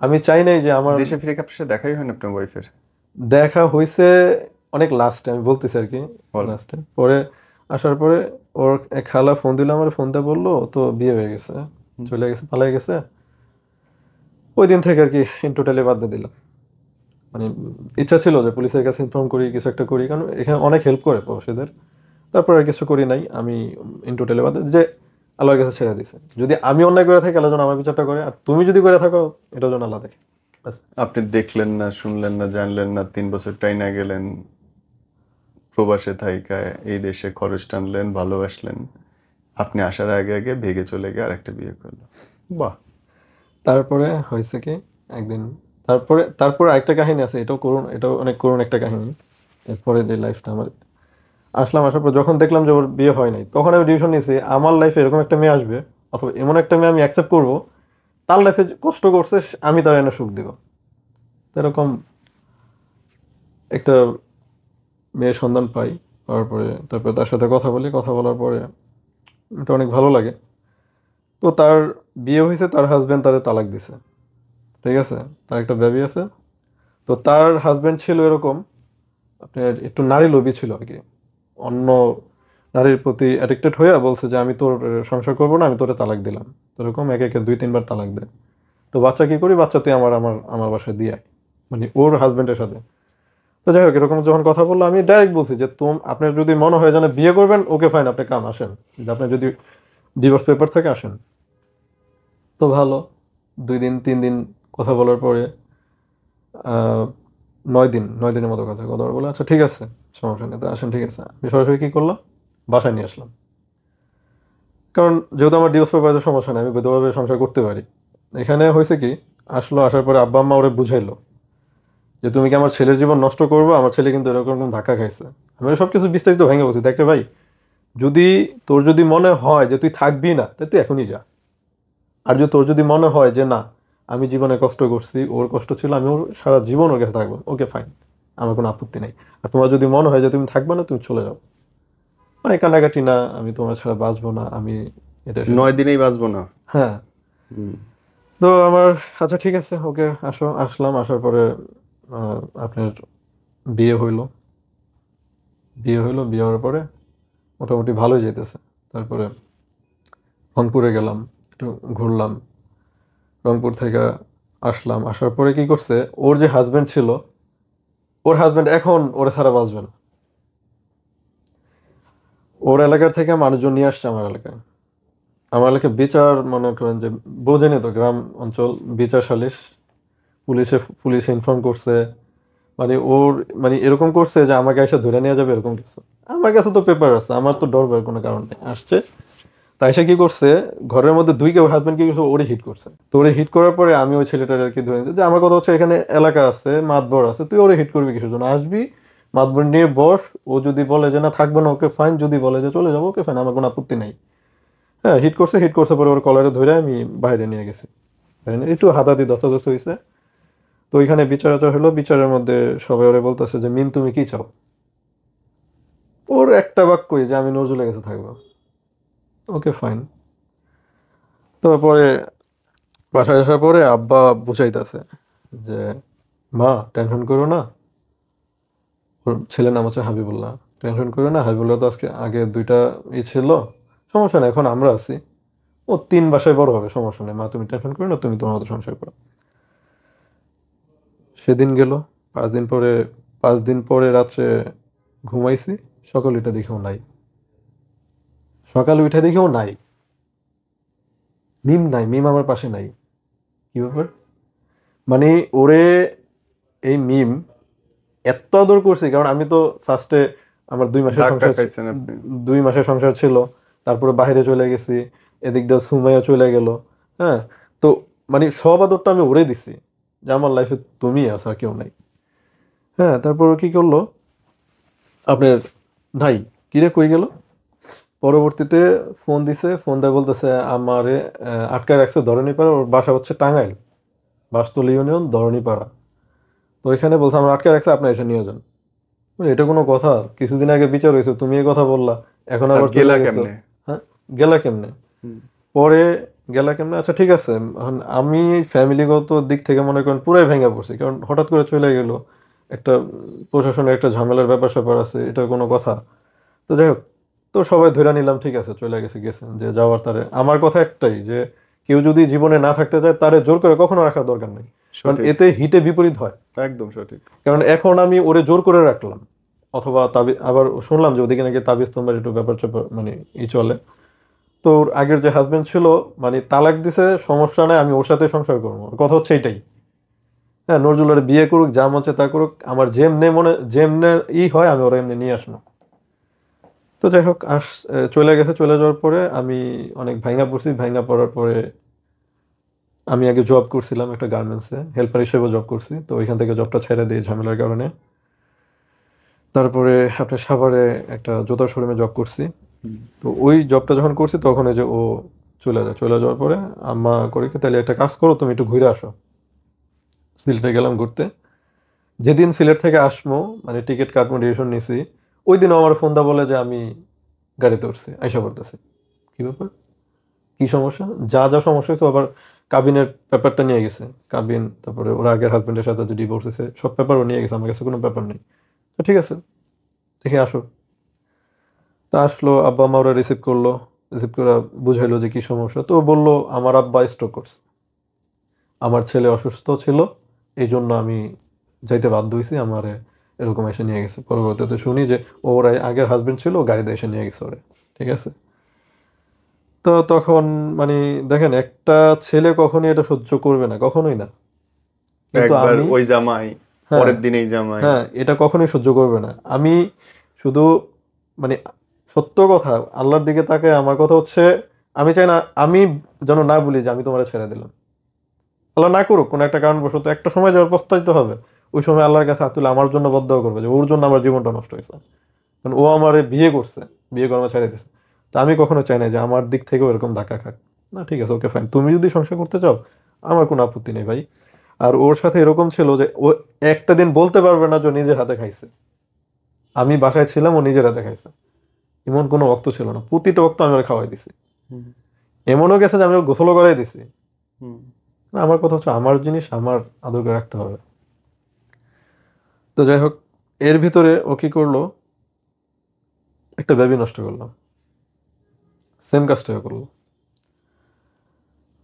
আমি চাই নাই যে আমার দেশে ফিরে কি আপনার সাথে দেখাই হয় না আপনার ওয়াইফের? দেখা হয়েছে অনেক লাস্টে, আমি বলতেছি আর কি, বল। লাস্টে। পরে আসার পরে ওর এক খালা ফোন দিল, আমার ফোন দিয়ে বললো ও তো বিয়ে হয়ে গেছে, চলে গেছে, পালাই গেছে। ওই দিন থেকে আর কি ইন টোটালি বাদ দিয়ে দিলাম। মানে ইচ্ছা ছিল যে পুলিশের কাছে ইনফর্ম করি, কিছু একটা করি, কারণ এখানে অনেক হেল্প করে প্রবাসীদের। তারপর আর কিছু করি নাই, আমি ইন টোটালি বাদ দিয়ে যে আল্লাহর কাছে ছেড়ে দিছে। যদি আমি অন্যায় করে থাকি, আল্লাহ যেন আমার বিচারটা করে, আর তুমি যদি করে থাকো এটা যেন আল্লাহ দেখে, ব্যাস। আপনি দেখলেন না, শুনলেন না, জানলেন না, 3 বছর টাইনা গেলেন প্রবাসে থাইকা, এই দেশে খরচ টানলেন, ভালোবাসলেন, আপনি আসার আগে আগে ভেগে চলে গিয়ে আরেকটা বিয়ে করলো। বাহ। তারপরে হয়েছে কি একদিন, তারপরে আরেকটা কাহিনী আছে, এটাও করুন, এটাও অনেক করুন একটা কাহিনী। এরপরে যে লাইফটা আমার, আসার পর যখন দেখলাম যে ওর বিয়ে হয় নাই, তখন আমি ডিসিশন নিয়েছি আমার লাইফে এরকম একটা মেয়ে আসবে, অথবা এমন একটা মেয়ে আমি অ্যাকসেপ্ট করব, তার লাইফে কষ্ট করছে, আমি তার এনে সুখ দিব। তো এরকম একটা মেয়ের সন্ধান পাই, তারপরে তার সাথে কথা বলি, কথা বলার পরে এটা অনেক ভালো লাগে। তো তার বিয়ে হয়েছে, তার হাজবেন্ড তারে তালাক দিছে, ঠিক আছে, তার একটা বেবি আছে। তো তার হাজবেন্ড ছিল এরকম, আপনার একটু নারী লোভী ছিল আর কি, অন্য নারীর প্রতি অ্যাডিক্টেড হয়ে বলছে যে আমি তোর সংসার করবো না, আমি তোরে তালাক দিলাম। তো এরকম একে একে 2-3 বার তালাক দেয়। তো বাচ্চা কি করি, বাচ্চা তুই আমার আমার আমার বাসায় দিয়ে আয়, মানে ওর হাজবেন্ডের সাথে। তো যাই হোক, এরকম যখন কথা বললো, আমি ডাইরেক্ট বলছি যে আপনার যদি মনে হয় যেন বিয়ে করবেন, ওকে ফাইন, আপনি কাম আসেন, যে আপনার যদি ডিভোর্স পেপার থাকে আসেন। তো ভালো, 2-3 দিন কথা বলার পরে 9 দিনের মতো কথা কথা বলে, আচ্ছা ঠিক আছে, সমস্যা নেই, তো আসেন, ঠিক আছে। আমি সরাসরি কী করলাম, বাসায় নিয়ে আসলাম। কারণ যেহেতু আমার ডিভোর্স পেপারে সমস্যা নেই, আমি বৈধভাবে সংসার করতে পারি। এখানে হয়েছে কি, আসার পরে আব্বা আম্মা ওরে বুঝাইলো যে তুমি কি আমার ছেলের জীবন নষ্ট করবো, আমার ছেলে কিন্তু এরকম ধাক্কা খাইছে। আমি সব কিছু বিস্তারিত ভেঙে বলছি, দেখতে ভাই, তোর যদি মনে হয় যে তুই থাকবি না, তাই তুই এখনই যা। আর তোর যদি মনে হয় যে না, আমি জীবনে কষ্ট করছি, ওর কষ্ট ছিল, আমি ওর সারা জীবন ওর কাছে থাকবো, ওকে ফাইন, আমার কোনো আপত্তি নেই। আর তোমার যদি মনে হয় যে তুমি থাকবে না, তুমি চলে যাও, মানে কান্নাকাটি না, আমি তোমার ছাড়া বাঁচবো না, আমি এটা সেটা। 9 দিনেই বাঁচবো না। হ্যাঁ। হুম। তো আমার, আচ্ছা ঠিক আছে, ওকে আসলাম, আসার পরে আপনার বিয়ে হইলো। বিয়ে হওয়ার পরে মোটামুটি ভালোই যেতেছে। তারপরে রংপুরে গেলাম, একটু ঘুরলাম। রংপুর থেকে আসার পরে কি করছে, ওর যে হাজবেন্ড ছিল, ওর হাজবেন্ড এখন ওরা ছাড়া বাঁচবে না। ওর এলাকার থেকে মানুষজন নিয়ে আসছে আমার এলাকায়। আমার এলাকায় বিচার, মনে করেন যে বোঝেনি তো, গ্রাম অঞ্চল, বিচার সালিশ, পুলিশে ইনফর্ম করছে, মানে ওর, মানে এরকম করছে যে আমাকে এসে ধরে নিয়ে যাবে, এরকম কিছু। আমার কাছে তো পেপার আছে, আমার তো ডর ভয়ের কোনো কারণ নেই। আসছে, তাই সে কি করছে, ঘরের মধ্যে ওর হাজবেন্ড কি করছে, ওরে হিট করছে। তো ওরে হিট করার পরে আমি ওই ছেলেটার আর কি ধরে নিয়েছি যে আমার কথা হচ্ছে এখানে এলাকা আছে, মাতবর আছে, তুই ওরে হিট করবি কিসের জন্য, আসবি মাতবর নিয়ে বস, ও যদি বলে যে না থাকবে না, ওকে ফাইন, যদি বলে যে চলে যাবো, ওকে ফাইন, আমার কোনো আপত্তি নেই। হ্যাঁ, হিট করছে পরে ওর কলারে ধরে আমি বাইরে নিয়ে গেছি, একটু হাতাহাতি দস্তাদস্ত হয়েছে। তো ওইখানে বিচার আচার হলো, বিচারের মধ্যে সবাই ওরে বলতেছে যে মিম তুমি কি চাও। ওর একটা বাক্যই যে আমি নজরুলের কাছে থাকবো, ওকে ফাইন। তারপরে বাসায় আসার পরে আব্বা বুঝাইতেছে যে মা টেনশন করো না, ওর ছেলের নাম হচ্ছে হাবিবুল্লাহ, টেনশন করো না, হাবিবুল্লাহ তো আজকে আগে 2টা ছিল, সমস্যা নেই, এখন আমরা আছি, ও 3 বাসায় বড় হবে, সমস্যা নেই মা, তুমি টেনশন করো না, তুমি তোমার মতো সংসার করো। সেদিন গেল, 5 দিন পরে রাত্রে ঘুমাইছি, সকাল উঠে দেখেও নাই, মিম নাই, মিম আমার পাশে নাই। কি ব্যাপার, মানে ওরে এই মিম এত আদর করছি, কারণ আমি তো ফার্স্টে আমার 2 মাসের ধাক্কা সংসার, খাইছেন আপনি। 2 মাসের সংসার ছিল, তারপরে বাইরে চলে গেছি, এদিক দিয়ে সুমাইয়া চলে গেল। হ্যাঁ, তো মানে সব আদরটা আমি ওরে দিছি, যে আমার লাইফে তুমি আছো, আর কেউ নাই। হ্যাঁ, তারপর ও কি করলো, আপনার নাই, কিরে কই গেল, পরবর্তীতে ফোন দিছে, ফোন দেয় বলতেছে আমারে আটকায় রাখছে ধরণীপাড়া, ওর বাসা হচ্ছে টাঙ্গাইল, বাসতলী ইউনিয়ন ধরণীপাড়া। তো ওইখানে বলছে আমরা আটকে রাখছে, আপনি এসে নিয়ে যান। এটা কোনো কথা? কিছুদিন আগে বিচার হয়েছে, তুমি এই কথা বললা, এখন আর আবার চলে গেলা গেছো। কেমনে? হ্যাঁ, গেলা কেমনে? হুম, পরে গেলা কেমনে, আচ্ছা ঠিক আছে। এখন আমি ফ্যামিলিগত দিক থেকে মনে করেন পুরাই ভেঙে পড়ছি, কারণ হঠাৎ করে চলে গেল একটা, প্রশাসনের একটা ঝামেলার ব্যাপার স্যাপার আছে, এটা কোনো কথা? তো যাই হোক, তো সবাই ধরে নিলাম ঠিক আছে, চলে গেছে, গেছেন যে যাওয়ার। তারে আমার কথা একটাই যে কেউ যদি জীবনে না থাকতে চায় তারে জোর করে কখনো রাখার দরকার নেই, কারণ সঠিক, এতে হিতে বিপরীত হয়। একদম সঠিক। কারণ এখন আমি ওরে জোর করে রাখলাম, অথবা আবার শুনলাম যে ওদিকে নাকি তাবিজ তোমার একটু ব্যাপার চ্যাপার মানে চলে। তো ওর আগের যে হাজবেন্ড ছিল, মানে তালাক দিছে, সমস্যা নাই, আমি ওর সাথে সংসার করবো, ওর কথা হচ্ছে এটাই। হ্যাঁ, নজরুলের বিয়ে করুক, যা মন চায় তা করুক, আমার যেমনে মনে যেমনে হয় আমি ওরা এমনি নিয়ে আসবো। তো যাই হোক, চলে গেছে। চলে যাওয়ার পরে আমি অনেক ভাঙা পড়ছি। ভাঙা পড়ার পরে আমি আগে জব করছিলাম একটা গার্মেন্টসে, হেল্পার হিসেবে জব করছি। তো ওইখান থেকে জবটা ছেড়ে দিই ঝামেলার কারণে। তারপরে আপনার সাভারে একটা জুতার শোরুমে জব করছি। হুম, তো ওই জবটা যখন করছি তখন এই যে ও চলে যায়। চলে যাওয়ার পরে আম্মা করে কি, তাহলে একটা কাজ করো, তুমি একটু ঘুরে আসো। সিলেটে গেলাম ঘুরতে। যেদিন সিলেট থেকে আসবো, মানে টিকিট কাটবো, ডিসিশন নিছি, ওই দিনও আমার ফোন দা বলে যে আমি গাড়িতে উঠছি, আইসা পড়তেছি। কি ব্যাপার, কি সমস্যা? যা যা সমস্যা হয়েছে, আবার কাবিনের ব্যাপারটা নিয়ে গেছে। কাবিন, তারপরে ওর আগের হাজবেন্ডের সাথে যে ডিভোর্স হয়েছে, সব ব্যাপারও নিয়ে গেছে, আমার কাছে কোনো ব্যাপার নেই। তো ঠিক আছে, দেখে আসো। তা আসলো, আব্বা আম্মা ওরা রিসিভ করলো। রিসিভ করে বুঝাইলো যে কি সমস্যা। তো ও বললো আমার আব্বা স্ট্রোক করছে, আমার ছেলে অসুস্থ ছিল, এই জন্য আমি যাইতে বাধ্য হয়েছি, আমার এরকম এসে নিয়ে গেছে। পরবর্তীতে শুনি যে ওর আগের হাজবেন্ড ছিল, ও গাড়িতে এসে নিয়ে গেছে ওরে। ঠিক আছে। তো তখন মানে দেখেন, একটা ছেলে কখনোই এটা সহ্য করবে না, কখনোই না। কিন্তু একবার আমি, ওই জামাই, হ্যাঁ, পরের দিনেই জামাই। হ্যাঁ, এটা কখনোই সহ্য করবে না। আমি শুধু মানে সত্য কথা, আল্লাহর দিকে তাকে, আমার কথা হচ্ছে আমি চাই না, আমি যেন না বলি যে আমি তোমার ছেড়ে দিলাম। আল্লাহ না করুক, কোনো একটা কারণবশত একটা সময় যাওয়ার পস্তাইতে হবে। ওই সময় আল্লাহর কাছে হাত তুলে আমার জন্য বদদোয়া করবে যে ওর জন্য আমার জীবনটা নষ্ট হয়েছে, কারণ ও আমার বিয়ে করছে, বিয়ে করে আমার ছেড়ে দিছে। তো আমি কখনো চাই না যে আমার দিক থেকেও এরকম ধাক্কা খাক। না ঠিক আছে, ওকে ফাইন, তুমি যদি সংসার করতে চাও আমার কোনো আপত্তি নেই ভাই। আর ওর সাথে এরকম ছিল যে ও একটা দিন বলতে পারবে না যে ও নিজের হাতে খাইছে। আমি বাসায় ছিলাম, ও নিজের হাতে খাইছে, এমন কোনো ওয়াক্ত ছিল না, প্রতিটা ওয়াক্ত আমি ওরা খাওয়াই দিছি। হুম, এমনও গেছে যে আমি ওর গোসলও করাই দিছি। হুম, না, আমার কথা হচ্ছে আমার জিনিস আমার আদর করে রাখতে হবে। তো যাই হোক, এর ভিতরে ও কি করলো, একটা বেবি নষ্ট করলো, সেম কাজটা করলো।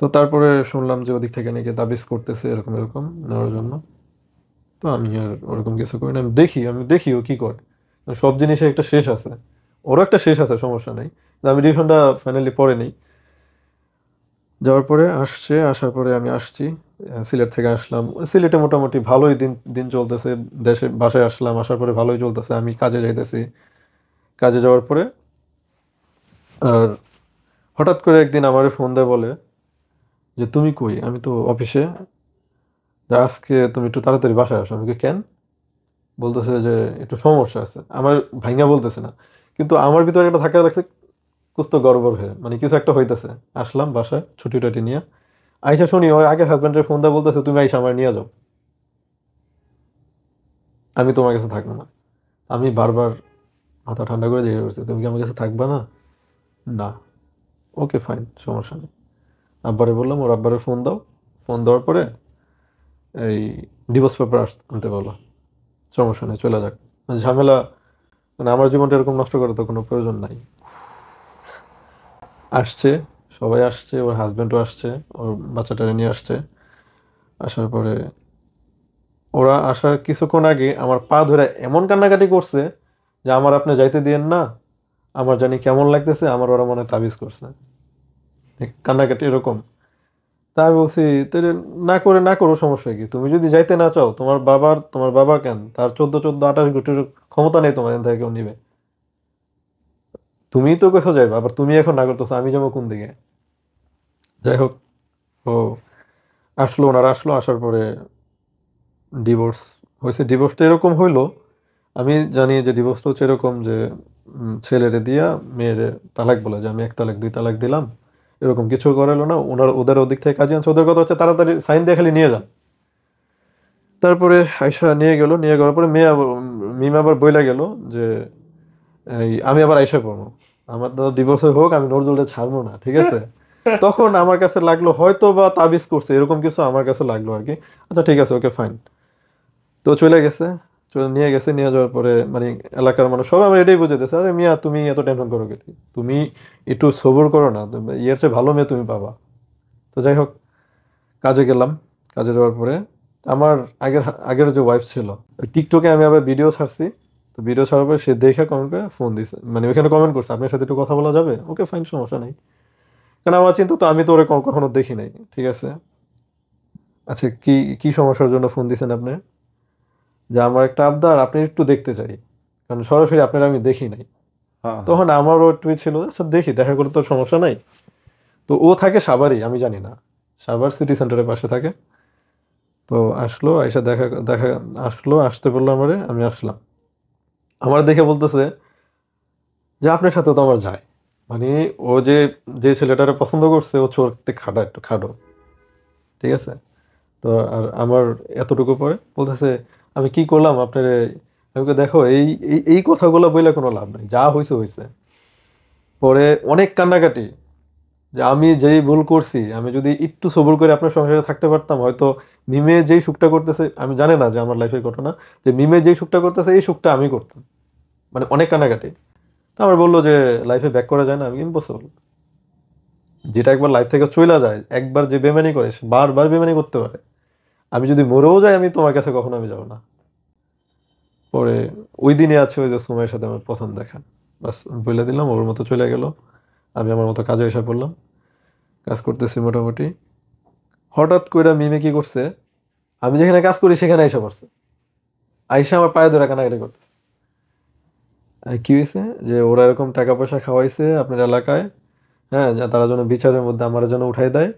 তো তারপরে শুনলাম যে ওদিক থেকে নাকি তাবিজ করতেছে এরকম এরকম নেওয়ার জন্য। তো আমি আর ওরকম কিছু করি না, আমি দেখি ও কি করে। সব জিনিসের একটা শেষ আছে, ওরও একটা শেষ আছে, সমস্যা নেই। তো আমি ডিসিশনটা ফাইনালি পরে নেই। যাওয়ার পরে আসার পরে আমি আসছি, সিলেট থেকে আসলাম। সিলেটে মোটামুটি ভালোই দিন দিন চলতেছে। দেশে বাসায় আসলাম, আসার পরে ভালোই চলতেছে, আমি কাজে যাইতেছি। কাজে যাওয়ার পরে আর হঠাৎ করে একদিন আমারে ফোন দেয়, বলে যে তুমি কই, আমি তো অফিসে, যে আজকে তুমি একটু তাড়াতাড়ি বাসায় আসো। আমি কি কেন? বলতেছে যে একটু সমস্যা আছে। আমার ভাইঙ্গা বলতেছে না, কিন্তু আমার ভিতরে একটা ধাক্কা লাগছে, কুছ তো গড়বড় হয়ে, মানে কিছু একটা হইতেছে। আসলাম বাসায় ছুটি টুটি নিয়ে, আইসা শুনি ওর আগের হাজব্যান্ডের ফোন দিয়ে বলতেছে তুমি আইসা আমার নিয়ে যাও, আমি তোমার কাছে থাকবো না। আমি বারবার মাথা ঠান্ডা করে জিজ্ঞেস করছি তুমি কি আমার কাছে থাকবা না? না। ওকে ফাইন, সমস্যা নেই। আব্বারে বললাম, ওর আব্বারে ফোন দাও। ফোন দেওয়ার পরে এই ডিভোর্স পেপার আনতে বলো, সমস্যা নেই, চলে যাক। মানে ঝামেলা, মানে আমার জীবনটা এরকম নষ্ট করার তো কোনো প্রয়োজন নাই। আসছে, সবাই আসছে, ওর হাজব্যান্ডও আসছে, ওর বাচ্চাটারে নিয়ে আসছে। আসার পরে ওরা আসার কিছুক্ষণ আগে আমার পা ধরে এমন কান্নাকাটি করছে যে আমার আপনি যাইতে দিয়েন না, আমার জানি কেমন লাগতেছে, আমার ওরা মনে হয় তাবিজ করছে। কান্নাকাটি এরকম। তা আমি বলছি তাহলে না করো, সমস্যা কি? তুমি যদি যাইতে না চাও, তোমার বাবা কেন, তার 14-28 গোটির ক্ষমতা নেই তোমার এখান থেকে কেউ নিবে। তুমিই তো কোথাও যাইবা, আবার তুমি এখন না করতেছো, আমি যাবো কোন দিকে? যাই হোক, ও আসলো, ওনারা আসলো। আসার পরে ডিভোর্স হয়েছে। ডিভোর্সটা এরকম হইলো, আমি জানি যে ডিভোর্সটা হচ্ছে এরকম যে ছেলেরে দিয়া মেয়েরে তালাক বলে, যে আমি 1 তালাক 2 তালাক দিলাম, এরকম কিছু করালো না। ওদের ওদিক থেকে কাজে আনছে, ওদের কথা হচ্ছে তাড়াতাড়ি সাইন দিয়ে খালি নিয়ে যান। তারপরে আয়সা নিয়ে যাওয়ার পরে মিম আবার বইলা গেল যে আমি আবার আয়সা করবো, আমার তো ডিভোর্স হোক, আমি নজরুলটা ছাড়বো না, ঠিক আছে। তখন আমার কাছে লাগলো হয়তো বা তাবিজ করছে, এরকম কিছু আমার কাছে লাগলো আর কি। আচ্ছা ঠিক আছে, ওকে ফাইন। তো চলে গেছে, নিয়ে গেছে, নিয়ে যাওয়ার পরে মানে এলাকার মানুষ সবাই আমার এটাই বুঝেতেছে, আরে মিয়া তুমি এত টেনশন করো কি, তুমি একটু সবর করো না, এর চেয়ে ভালো মেয়ে তুমি পাবা। তো যাই হোক, কাজে গেলাম। কাজে যাওয়ার পরে আমার আগের আগের যে ওয়াইফ ছিল, ওই টিকটকে আমি আবার ভিডিও ছাড়ছি। তো ভিডিও ছাড়ার পরে সে দেখে কমেন্ট করে ফোন দিছে, মানে ওইখানে কমেন্ট করছে আপনার সাথে একটু কথা বলা যাবে। ওকে ফাইন, সমস্যা নেই। কারণ আমার চিন্তা তো আমি তো ওরে কখনো দেখি নাই, ঠিক আছে। আচ্ছা, কি কি সমস্যার জন্য ফোন দিছেন আপনি? যে আমার একটা আবদার, আপনি একটু দেখতে চাই, কারণ সরাসরি আপনার আমি দেখি নাই। হ্যাঁ, তখন আমারও একটু ছিল, আচ্ছা দেখি, দেখা করে তো সমস্যা নাই। তো ও থাকে সাভারই, আমি জানি না, সাভার সিটি সেন্টারের পাশে থাকে। তো আসলো, আইসা দেখা দেখা আসলো, আসতে বললো আমারে, আমি আসলাম। আমার দেখে বলতেছে যে আপনার সাথে তো আমার যায়, মানে ও যে যে ছেলেটারে পছন্দ করছে ও চোরতে খাডা, একটু খাডো, ঠিক আছে। তো আর আমার এতটুকু পরে বলতেছে আমি কি করলাম আপনার, আমি বলি, দেখো এই এই এই কথাগুলো বইলে কোনো লাভ নাই, যা হয়েছে হয়েছে। পরে অনেক কান্নাকাটি, যে আমি যেই ভুল করছি, আমি যদি একটু সবুর করে আপনার সংসারে থাকতে পারতাম, হয়তো মিমে যেই সুখটা করতেছে, আমি জানি না যে আমার লাইফের ঘটনা, যে মিমে যেই সুখটা করতেছে এই সুখটা আমি করতাম। মানে অনেক কান্নাকাটি। তো আমার বললো যে লাইফে ব্যাক করা যায় না, আমি ইম্পসিবল। যেটা একবার লাইফ থেকে চলে যায়, একবার যে বেমানি করে সে বারবার বেমানি করতে পারে। আমি যদি মরেও যাই, আমি তোমার কাছে কখনো আমি যাবো না। পরে ওই দিনে আছে ওই যে সুমাইয়ের সাথে আমার প্রথম দেখা, বাস বলে দিলাম, ওর মতো চলে গেল, আমি আমার মতো কাজে এসে পড়লাম। কাজ করতেছি মোটামুটি। হঠাৎ করে মিমে কি করছে, আমি যেখানে কাজ করি সেখানে আইসা পড়ছে, আইসা আমার পায়ে ধরে কানাকাটি করতেছে। আর কি হয়েছে, যে ওরা এরকম টাকা পয়সা খাওয়াইছে আপনার এলাকায়, হ্যাঁ, যা তারা যেন বিচারের মধ্যে আমার যেন উঠাই দেয়।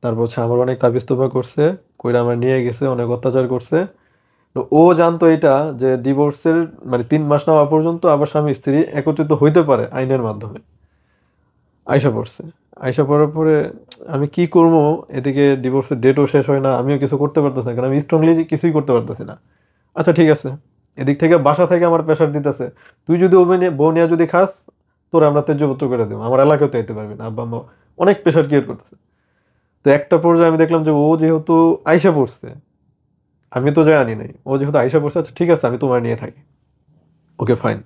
তারপর হচ্ছে আমার অনেক তাবিজ তোবা করছে, কইরা আমার নিয়ে গেছে, অনেক অত্যাচার করছে। তো ও জানতো এটা, যে ডিভোর্সের মানে 3 মাস নেওয়া পর্যন্ত আবার স্বামী স্ত্রী একত্রিত হইতে পারে আইনের মাধ্যমে। আইসা পড়ছে। আইসা পড়ার পরে আমি কি করবো, এদিকে ডিভোর্সের ডেটও শেষ হয় না, আমিও কিছু করতে পারতেছি না, কারণ আমি স্ট্রংলি কিছুই করতে পারতেছি না। আচ্ছা ঠিক আছে, এদিক থেকে বাসা থেকে আমার প্রেশার দিতেছে, তুই যদি বউ নিয়ে যদি খাস, তোর আমরা তেজ্যপুত্র করে দেবো, আমার এলাকায় তো যেতে পারবি না, আব্বা আম্মা অনেক প্রেশার ক্রিয়েট করতেছে। তো একটা পর্যায়ে আমি দেখলাম যে ও যেহেতু আইসা পড়ছে, আমি তো যাই আনি নাই, ও যেহেতু আইসা পড়ছে, আচ্ছা ঠিক আছে আমি তোমার নিয়ে থাকি, ওকে ফাইন।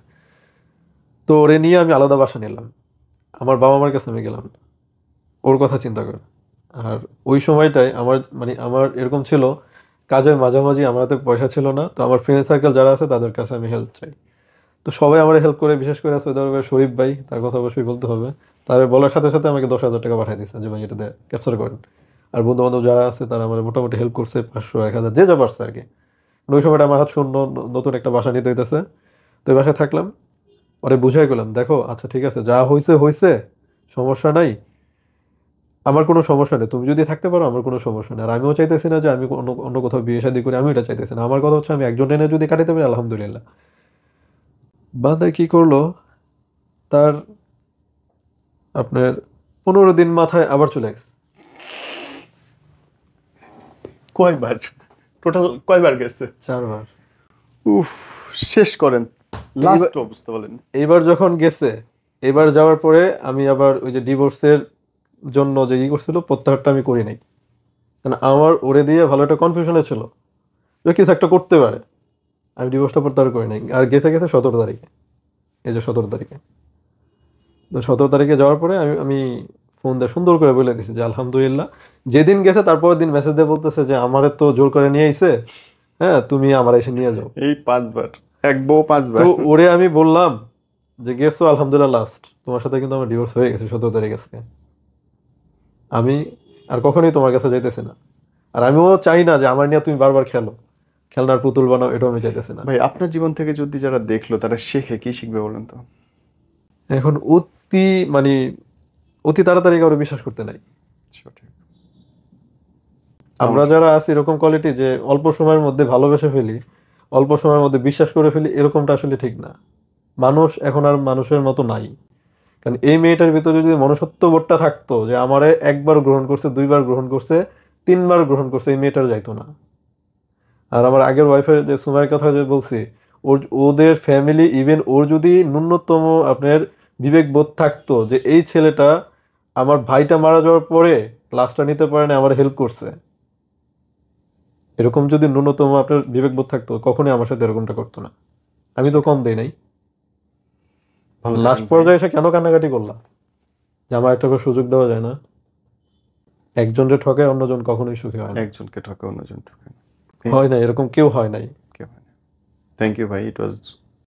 তো ওরে নিয়ে আমি আলাদা বাসা নিলাম, আমার বাবা মার কাছে আমি গেলাম না, ওর কথা চিন্তা করে। আর ওই সময়টায় আমার মানে আমার এরকম ছিল, কাজের মাঝামাঝি আমার হাতে পয়সা ছিল না, তো আমার ফ্রেন্ড সার্কেল যারা আছে তাদের কাছে আমি হেল্প চাই। তো সবাই আমার হেল্প করে, বিশেষ করে সৌদি আরবের শরীফ ভাই, তার কথা অবশ্যই বলতে হবে। তার বলার সাথে সাথে আমাকে 10,000 টাকা পাঠিয়ে দিচ্ছে যে ভাই এটাতে ক্যাপচার করেন। আর বন্ধু বান্ধব যারা আছে তারা আমার মোটামুটি হেল্প করছে, 500 1,000 যে যা পারছে আর কি। ওই সময়টা আমার হাত শূন্য, নতুন একটা বাসা নিতে হইতেছে। তো এই বাসায় থাকলাম, পরে বুঝাই গেলাম, দেখো আচ্ছা ঠিক আছে, যা হয়েছে হয়েছে, সমস্যা নাই, আমার কোনো সমস্যা নেই, তুমি যদি থাকতে পারো আমার কোনো সমস্যা নেই। আর আমিও চাইতেছি না যে আমি অন্য অন্য কোথাও বিয়ে শাদী করি, আমি এটা চাইতেছি না। আমার কথা হচ্ছে আমি একজন টেনে যদি কাটাতে পারি আলহামদুলিল্লাহ। বান্দা কি করলো, তার আপনার 15 দিন মাথায় আবার চলে গেছে। কয়বার, টোটাল কয়বার গেছে? 4 বার। উফ, শেষ করেন, লাস্ট অবস্থা বলেন। এইবার যখন গেছে, এবার যাওয়ার পরে আমি আবার ওই যে ডিভোর্সের জন্য যে করছিল প্রত্যাহারটা আমি করি নাই, কারণ আমার ওরে দিয়ে ভালো একটা কনফিউশনে ছিল যে কিছু একটা করতে পারে। আমি ডিভোর্সটা প্রত্যাহার করি নাই। আর গেছে গেছে 17 তারিখে, এই যে 17 তারিখে। তো 17 তারিখে যাওয়ার পরে আমি আমি ফোন দিয়ে সুন্দর করে বলে দিছি যে আলহামদুলিল্লাহ। যেদিন গেছে তারপরের দিন মেসেজ দিয়ে বলতেছে যে আমারে তো জোর করে নিয়ে আইছে, হ্যাঁ তুমি আমার এসে নিয়ে যাও। এই 5 বার, এক বউ 5 বার। তো ওরে আমি বললাম যে গেছো আলহামদুলিল্লাহ, লাস্ট তোমার সাথে কিন্তু আমার ডিভোর্স হয়ে গেছে 17 তারিখ আজকে। আমি আর কখনোই তোমার কাছে যাইতেছি না। আর আমিও চাই না যে আমার নিয়ে তুমি বারবার খেলো, খেলনার পুতুল বানাও, এটাও আমি চাইতেছি না। ভাই, আপনার জীবন থেকে যদি যারা দেখলো তারা শেখে, কি শিখবে বলেন তো? এখন মানে অতি তাড়াতাড়ি কারো বিশ্বাস করতে নাই। সঠিক। আমরা যারা আছি এরকম কোয়ালিটি যে অল্প সময়ের মধ্যে ভালোবেসে ফেলি, অল্প সময়ের মধ্যে বিশ্বাস করে ফেলি, এরকমটা আসলে ঠিক না। মানুষ এখন আর মানুষের মতো নাই। কারণ এই মেয়েটার ভিতরে যদি মনুষ্যত্ব বোধটা থাকতো, যে আমারে একবার গ্রহণ করছে, 2বার গ্রহণ করছে, 3বার গ্রহণ করছে, এই মেয়েটার যাইতো না। আর আমার আগের ওয়াইফের যে সুমাইয়ের কথা যে বলছি, ওদের ফ্যামিলি ইভেন ওর যদি ন্যূনতম আপনার বিবেকবোধ থাকতো যে এই ছেলেটা আমার ভাইটা মারা যাওয়ার পরে লাশটা নিতে পারে না, আমার হেল্প করছে, এরকম যদি ন্যূনতম আপনার বিবেকবোধ থাকতো কখনোই আমার সাথে এরকমটা করতো না। আমি তো কম দেই নাই। ভালো লাস্ট থাকবেন ভাই। পর্যায়ে এসে কেন কান্নাকাটি করলাম যে আমার একটা করে সুযোগ দেওয়া যায় না? একজনকে ঠকায় অন্যজন কখনোই সুখী হয় না। একজনকে ঠকে অন্যজন ঠকে না। হয় না, এরকম কেউ হয় নাই। থ্যাংক ইউ ভাই, ইট ওয়াজ